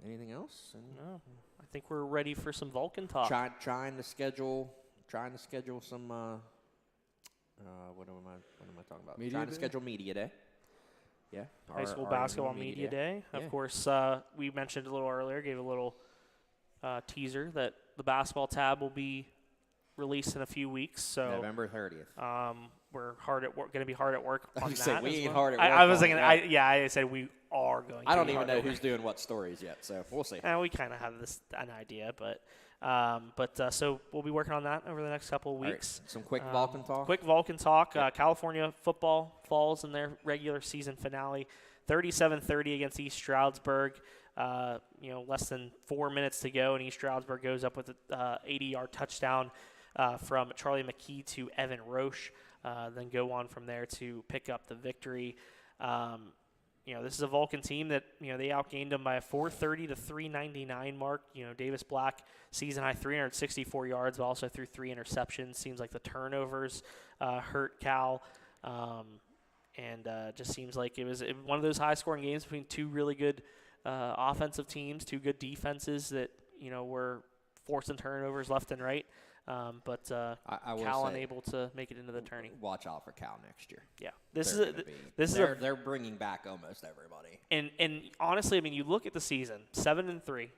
anything else? No, I think we're ready for some Vulcan talk. Trying to schedule some. What am I talking about? Media Trying to day? schedule media day. Yeah. High school our basketball annual media day. Yeah. Of course, we mentioned a little earlier, gave a little teaser that the basketball tab will be released in a few weeks. So November 30th. we're going to be hard at work on You that. said we as ain't well. hard at work I was on thinking, it, I said we are going. I to don't be even hard know at who's work. doing what stories yet, so we'll see. We kind of have an idea, so we'll be working on that over the next couple of All right, weeks. some quick Vulcan talk. Quick Vulcan talk. Yep. California football falls in their regular season finale, 37-30 against East Stroudsburg. Less than 4 minutes to go, and East Stroudsburg goes up with an 80-yard touchdown from Charlie McKee to Evan Roche. Then go on from there to pick up the victory. This is a Vulcan team that, they outgained them by a 430 to 399 mark. Davis Black, season high 364 yards, but also threw 3 interceptions. Seems like the turnovers hurt Cal. Just seems like it was one of those high-scoring games between two really good offensive teams, two good defenses that, were forcing turnovers left and right. I will Cal say, unable to make it into the tourney. Watch out for Cal next year. Yeah, They're bringing back almost everybody. And honestly, you look at the season, 7-3.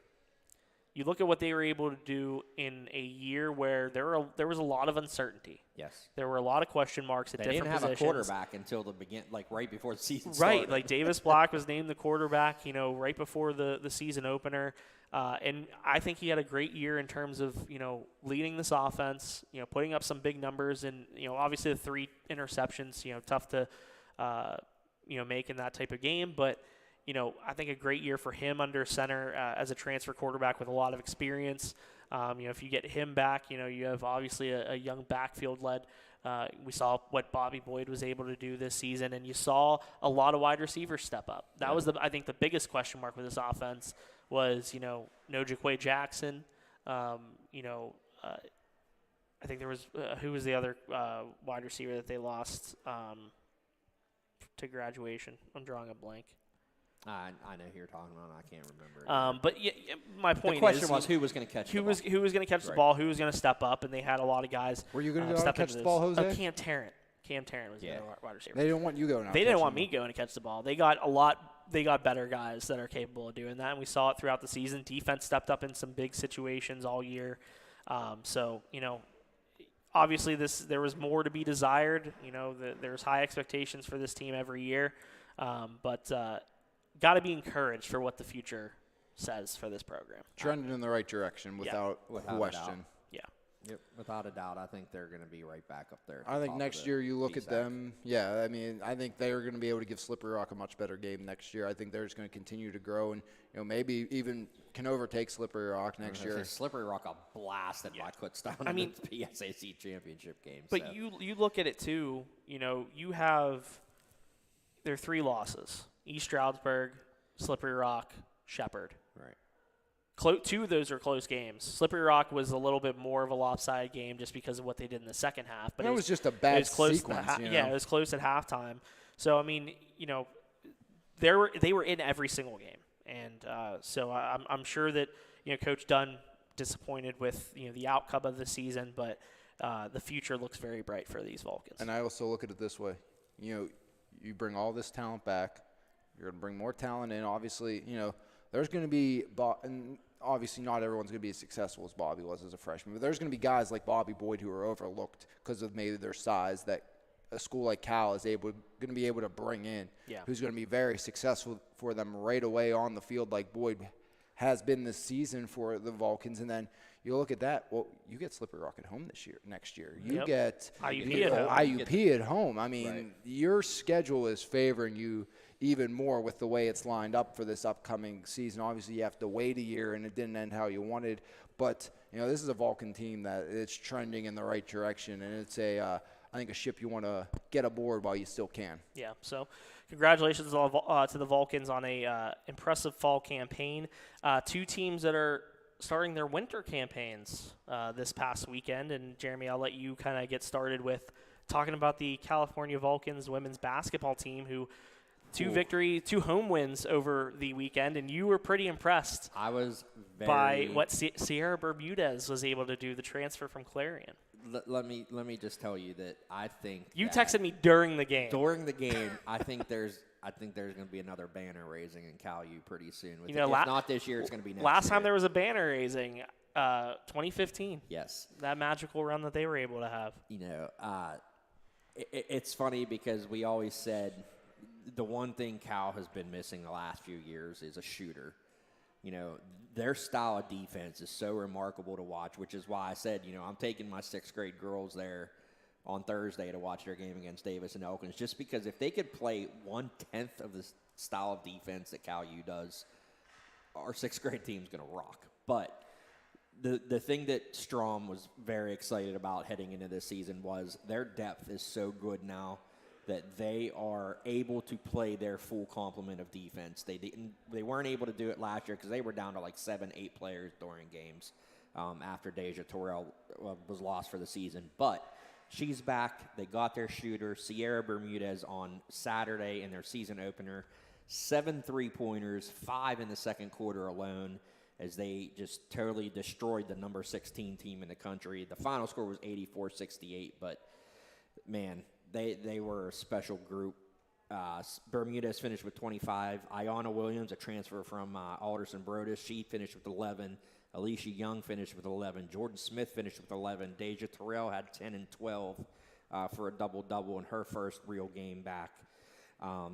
You look at what they were able to do in a year where there was a lot of uncertainty. Yes. There were a lot of question marks at They different didn't have positions. a quarterback until right before the season started. Right, like Davis Black was named the quarterback, right before the season opener. And I think he had a great year in terms of, leading this offense, putting up some big numbers. And, obviously the 3 interceptions, tough to, make in that type of game. But, I think a great year for him under center as a transfer quarterback with a lot of experience. If you get him back, you have obviously a young backfield led. We saw what Bobby Boyd was able to do this season, and you saw a lot of wide receivers step up. That was, I think, the biggest question mark with this offense was, no Jaquay Jackson. I think there was who was the other wide receiver that they lost to graduation? I'm drawing a blank. I know who you're talking about. I can't remember. But my point the question is, was who was going to catch the ball. Who was going to catch the ball? Who was going to step up? And they had a lot of guys. Were you going to go out and catch the ball, Jose? Cam Tarrant. Cam Tarrant was the other wide receiver. They didn't want you going out. They didn't want me going to catch the ball. They got better guys that are capable of doing that, and we saw it throughout the season. Defense stepped up in some big situations all year. Obviously there was more to be desired. There's high expectations for this team every year, but got to be encouraged for what the future says for this program. Trending in the right direction without question. Yeah. Yep, without a doubt. I think they're going to be right back up there. I think next year you look at them. Yeah, I mean, I think they're going to be able to give Slippery Rock a much better game next year. I think they're just going to continue to grow and, maybe even can overtake Slippery Rock next year. Slippery Rock got blasted by Kutztown in the PSAC championship game. But you look at it too, you have their 3 losses. East Stroudsburg, Slippery Rock, Shepherd. Right. 2 of those are close games. Slippery Rock was a little bit more of a lopsided game just because of what they did in the second half. But it was just a bad sequence. Yeah, it was close at halftime. So, I mean, they were in every single game. And so I'm sure that, Coach Dunn disappointed with, the outcome of the season, but the future looks very bright for these Vulcans. And I also look at it this way. You bring all this talent back. You're going to bring more talent in. Obviously, there's going to be and obviously not everyone's going to be as successful as Bobby was as a freshman, but there's going to be guys like Bobby Boyd who are overlooked because of maybe their size that a school like Cal is going to be able to bring in, who's going to be very successful for them right away on the field like Boyd has been this season for the Vulcans. And then you look at that, well, you get Slippery Rock at home next year. You get IUP at home. I mean, your schedule is favoring you even more with the way it's lined up for this upcoming season. Obviously, you have to wait a year, and it didn't end how you wanted. But, this is a Vulcan team that it's trending in the right direction, and it's I think a ship you want to get aboard while you still can. Yeah, so congratulations to the Vulcans on a impressive fall campaign. 2 teams that are starting their winter campaigns this past weekend. And, Jeremy, I'll let you kind of get started with talking about the California Vulcans women's basketball team who – 2 home wins over the weekend, and you were pretty impressed. I was by what Sierra Bermudez was able to do, the transfer from Clarion. Let me just tell you that I think you texted me during the game. During the game, I think there's going to be another banner raising in Cal U pretty soon. If not this year, it's going to be next year. Last time there was a banner raising, 2015. Yes, that magical run that they were able to have. It's funny because we always said the one thing Cal has been missing the last few years is a shooter. Their style of defense is so remarkable to watch, which is why I said, I'm taking my 6th grade girls there on Thursday to watch their game against Davis and Elkins, just because if they could play 1/10 of the style of defense that Cal U does, our 6th grade team's going to rock. But the thing that Strom was very excited about heading into this season was their depth is so good now that they are able to play their full complement of defense. They weren't able to do it last year because they were down to like 7-8 players during games after Deja Torrell was lost for the season. But she's back. They got their shooter, Sierra Bermudez, on Saturday in their season opener. 7 3-pointers, 5 in the second quarter alone, as they just totally destroyed the number 16 team in the country. The final score was 84-68, but, man, They were a special group. Bermudez finished with 25. Ayanna Williams, a transfer from Alderson Brodus, she finished with 11. Alicia Young finished with 11. Jordan Smith finished with 11. Deja Terrell had 10 and 12 for a double-double in her first real game back.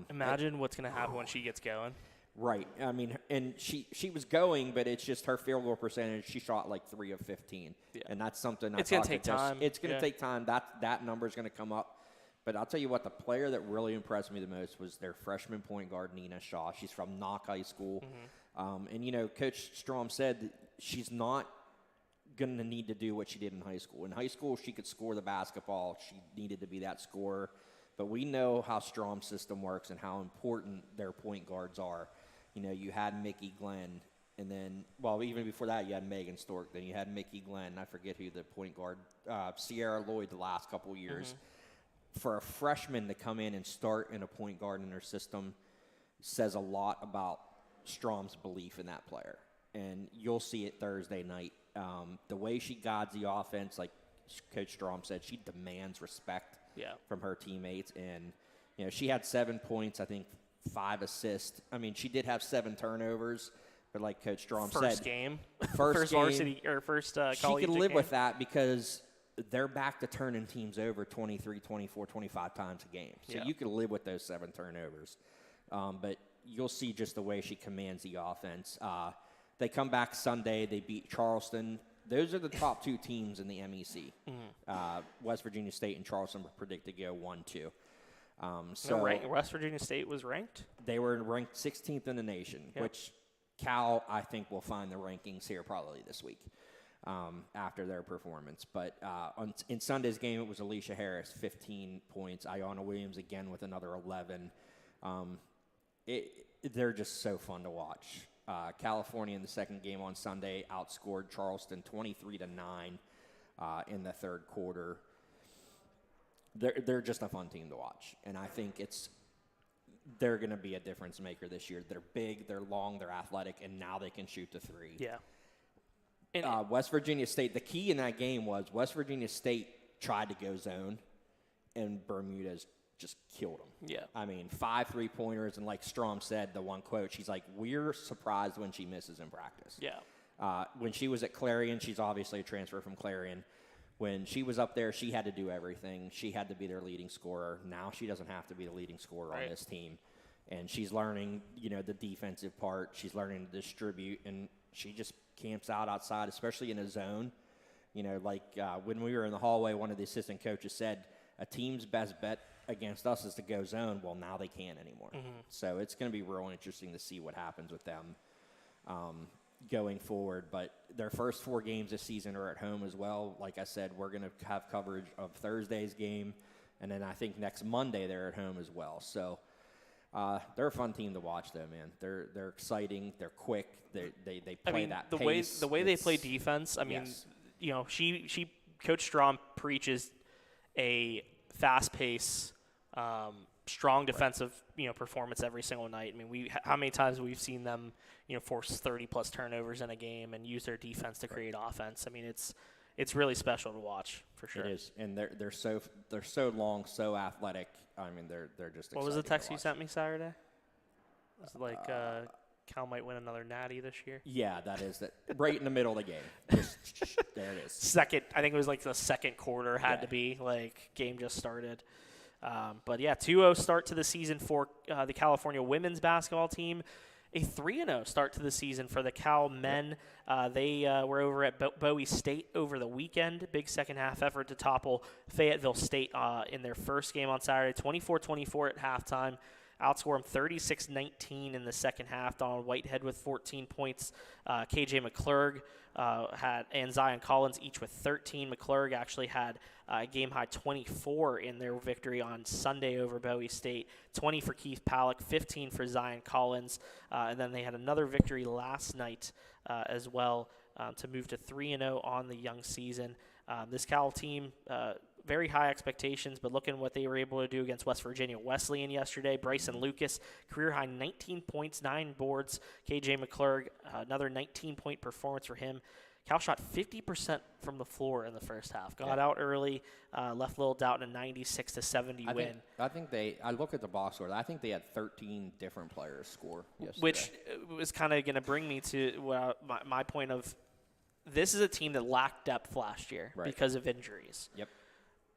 Imagine what's going to happen when she gets going. Right. I mean, and she was going, but it's just her field goal percentage. She shot like 3 of 15. Yeah. And that's something it's going to take time. It's going to take time. That number is going to come up. But I'll tell you what, the player that really impressed me the most was their freshman point guard, Nina Shaw. She's from Knock High School. And, you know, Coach Strom said that she's not going to need to do what she did in high school. In high school, she could score the basketball. She needed to be that scorer. But we know how Strom's system works and how important their point guards are. You know, you had Mickey Glenn, and then, well, even before that, you had Megan Stork. Then you had Mickey Glenn. I forget who the point guard, Sierra Lloyd the last couple years. For a freshman to come in and start in a point guard in her system says a lot about Strom's belief in that player. And you'll see it Thursday night. The way she guides the offense, like Coach Strom said, she demands respect from her teammates. And, you know, she had 7 points, I think 5 assists. I mean, she did have 7 turnovers, but like Coach Strom said. First game, varsity, or first she could live with that because they're back to turning teams over 23, 24, 25 times a game. So you could live with those 7 turnovers. But you'll see just the way she commands the offense. They come back Sunday. They beat Charleston. Those are the top 2 teams in the MEC. West Virginia State and Charleston were predicted to go 1-2. West Virginia State was ranked? They were ranked 16th in the nation, which Cal, I think, will find the rankings here probably this week. After their performance. But in Sunday's game, it was Alicia Harris, 15 points. Ayanna Williams again with another 11. They're just so fun to watch. California in the second game on Sunday outscored Charleston 23-9 in the third quarter. They're just a fun team to watch. And I think they're going to be a difference maker this year. They're big, they're long, they're athletic, and now they can shoot the 3. Yeah. West Virginia State, the key in that game was West Virginia State tried to go zone, and Bermudez just killed them. Yeah. I mean, 5 3-pointers, and like Strom said, the one quote, she's like, we're surprised when she misses in practice. Yeah. When she was at Clarion, she's obviously a transfer from Clarion. When she was up there, she had to do everything. She had to be their leading scorer. Now she doesn't have to be the leading scorer on this team. And she's learning, you know, the defensive part. She's learning to distribute, and she just camps out outside, especially in a zone. You know, like when we were in the hallway, one of the assistant coaches said, a team's best bet against us is to go zone. Well, now they can't anymore. So it's going to be real interesting to see what happens with them going forward. But their first 4 games this season are at home as well. Like I said, we're going to have coverage of Thursday's game. And then I think next Monday they're at home as well. So they're a fun team to watch, though, man. They're exciting. They're quick. They play that pace. The way they play defense. I mean, you know, Coach Strom preaches a fast pace, strong defensive performance every single night. I mean, how many times we've seen them force 30+ turnovers in a game and use their defense to create offense. I mean, it's really special to watch for sure. It is, and they're so long, so athletic. I mean, they're just. What was the text you sent me Saturday? It was like Cal might win another natty this year. Yeah, that is that. Right in the middle of the game. Just, there it is. I think it was like the second quarter had to be like game just started. But yeah, 2-0 start to the season for the California women's basketball team. A 3-0 start to the season for the Cal men. They were over at Bowie State over the weekend. Big second-half effort to topple Fayetteville State in their first game on Saturday, 24-24 at halftime. Outscore them 36-19 in the second half. Donald Whitehead with 14 points. KJ McClurg and Zion Collins each with 13. McClurg actually had a game-high 24 in their victory on Sunday over Bowie State. 20 for Keith Palak, 15 for Zion Collins. And then they had another victory last night as well to move to 3-0 on the young season. This Cal team, very high expectations, but looking what they were able to do against West Virginia Wesleyan yesterday. Bryson Lucas, career-high 19 points, 9 boards. KJ McClurg, another 19-point performance for him. Cal shot 50% from the floor in the first half. Got out early, left little doubt in a 96-70 win. I look at the box score. I think they had 13 different players score yesterday. Which was kind of going to bring me to my point of this is a team that lacked depth last year because of injuries. Yep.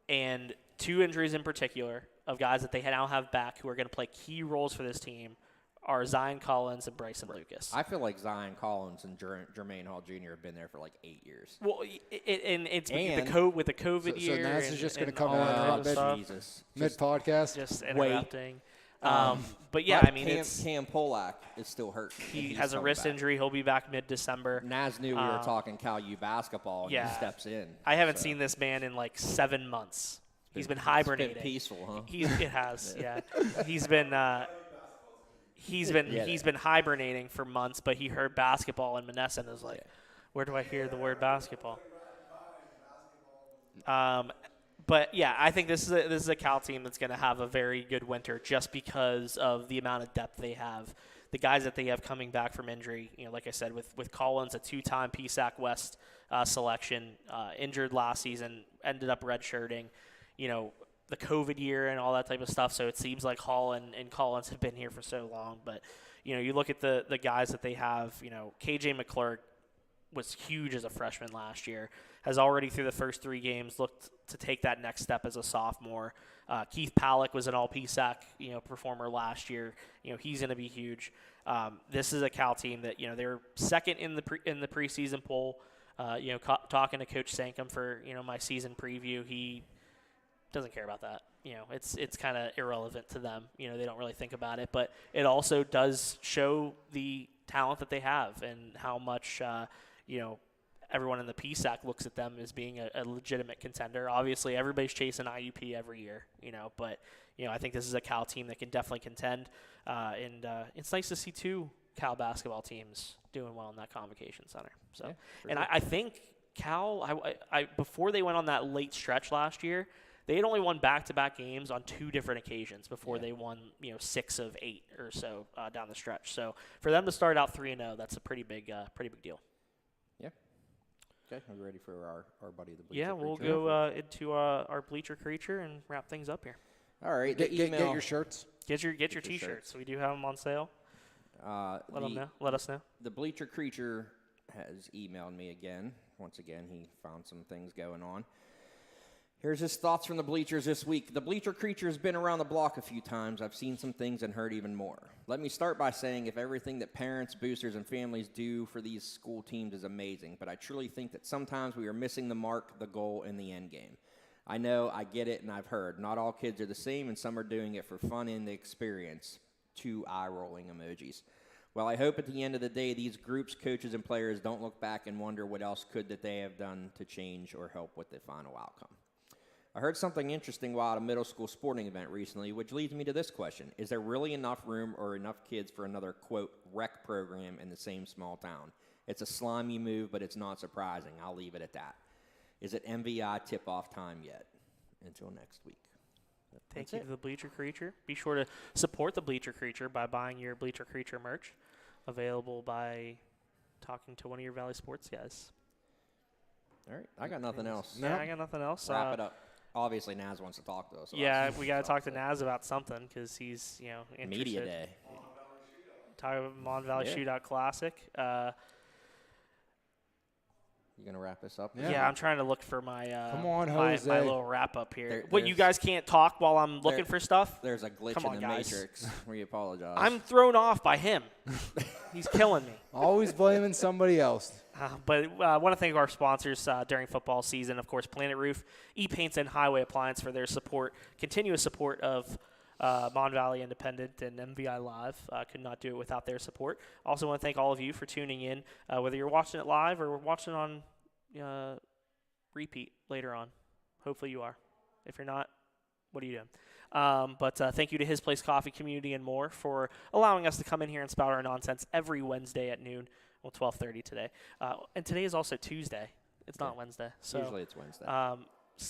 And 2 injuries in particular of guys that they now have back who are going to play key roles for this team are Zion Collins and Bryson Lucas. I feel like Zion Collins and Jermaine Hall Jr. have been there for like 8 years. Well, and it's And- with the COVID So year. Naz is just going to come all in that and other stuff. Jesus. mid-podcast. Just Wait. interrupting. But yeah, But I mean, Cam Polak is still hurt. and he he's has a coming wrist back. injury. He'll be back mid-December. Naz knew we were talking Cal U basketball, and yeah. he steps in. I haven't so. seen this man in like 7 months. He's been It's hibernating. been peaceful, huh? It has, yeah. He's been hibernating for months, but he heard basketball in Manessa and was like, "Where do I hear the word basketball?" But yeah, I think this is a Cal team that's going to have a very good winter just because of the amount of depth they have. The guys that they have coming back from injury, like I said, with Collins, a 2-time PSAC West selection, injured last season, ended up redshirting, the COVID year and all that type of stuff. So it seems like Hall and Collins have been here for so long. But, you look at the guys that they have, KJ McClurg was huge as a freshman last year, has already through the first 3 games looked to take that next step as a sophomore. Keith Pallick was an all-PSAC, performer last year. He's going to be huge. This is a Cal team that, they're second in the preseason poll. Talking to Coach Sankum for, my season preview, he doesn't care about that. It's kind of irrelevant to them. They don't really think about it, but it also does show the talent that they have and how much, everyone in the PSAC looks at them as being a legitimate contender. Obviously, everybody's chasing IUP every year, but, I think this is a Cal team that can definitely contend. And it's nice to see 2 Cal basketball teams doing well in that Convocation Center. So, Yeah, I think Cal, I before they went on that late stretch last year, they had only won back-to-back games on 2 different occasions before they won, 6 of 8 or so down the stretch. So for them to start out 3-0, that's a pretty big deal. Yeah. Okay, are we ready for our buddy the Bleacher Yeah, we'll Creature? go into our Bleacher Creature and wrap things up here. All right, Get the email. your shirts. Get your your T-shirts. shirts. We do have them on sale. Let us know. The Bleacher Creature has emailed me again. Once again, he found some things going on. Here's his thoughts from the bleachers this week. The Bleacher Creature has been around the block a few times. I've seen some things and heard even more. Let me start by saying if everything that parents, boosters, and families do for these school teams is amazing, but I truly think that sometimes we are missing the mark, the goal, and the end game. I know, I get it, and I've heard. Not all kids are the same, and some are doing it for fun and the experience. 2 eye-rolling emojis. Well, I hope at the end of the day, these groups, coaches, and players don't look back and wonder what else could that they have done to change or help with the final outcome. I heard something interesting while at a middle school sporting event recently, which leads me to this question. Is there really enough room or enough kids for another, quote, rec program in the same small town? It's a slimy move, but it's not surprising. I'll leave it at that. Is it MVI tip-off time yet? Until next week. Thank you to the Bleacher Creature. Be sure to support the Bleacher Creature by buying your Bleacher Creature merch, available by talking to one of your Valley Sports guys. All right, I got nothing else. Yeah, I got nothing else. Wrap it up. Obviously, Naz wants to talk to us. Yeah, we got to talk to Naz about something because he's, interested. Media Day. Talk about Mon Valley Yeah. Shootout Classic. You going to wrap this up? Yeah, I'm trying to look for my Come on, my Jose. little wrap up here. What, you there's- guys can't talk while I'm looking for stuff? There's a glitch Come in on, the guys. Matrix. We apologize. I'm thrown off by him. He's killing me. Always blaming somebody else. But I want to thank our sponsors during football season. Of course, Planet Roof, E-Paints, and Highway Appliance for their support, continuous support of Mon Valley Independent and MVI Live. Could not do it without their support. Also want to thank all of you for tuning in, whether you're watching it live or watching on repeat later on. Hopefully you are. If you're not, what are you doing? But thank you to His Place Coffee Community and more for allowing us to come in here and spout our nonsense every Wednesday at noon. Well, 12:30 today. And today is also Tuesday. It's not Wednesday. So Usually it's Wednesday.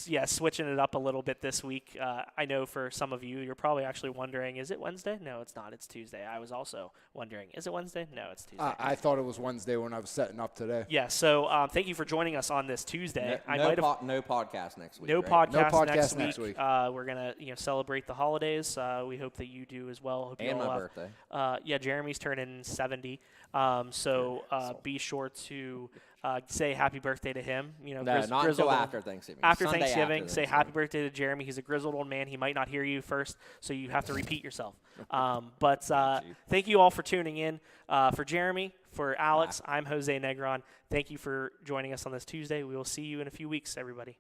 yeah, switching it up a little bit this week. I know for some of you, you're probably actually wondering, is it Wednesday? No, it's not. It's Tuesday. I was also wondering, is it Wednesday? No, it's Tuesday. I thought it was Wednesday when I was setting up today. Yeah, so thank you for joining us on this Tuesday. no podcast next week. No right? podcast, next week. We're gonna celebrate the holidays. We hope that you do as well. Hope you And all my have- birthday. Yeah, Jeremy's turning 70. Be sure to say happy birthday to him. You know, No, not grizzled until old- after Thanksgiving. After Sunday Thanksgiving, after say happy birthday to Jeremy. He's a grizzled old man. He might not hear you first, so you have to repeat yourself. But thank you all for tuning in. For Jeremy, for Alex, I'm Jose Negron. Thank you for joining us on this Tuesday. We will see you in a few weeks, everybody.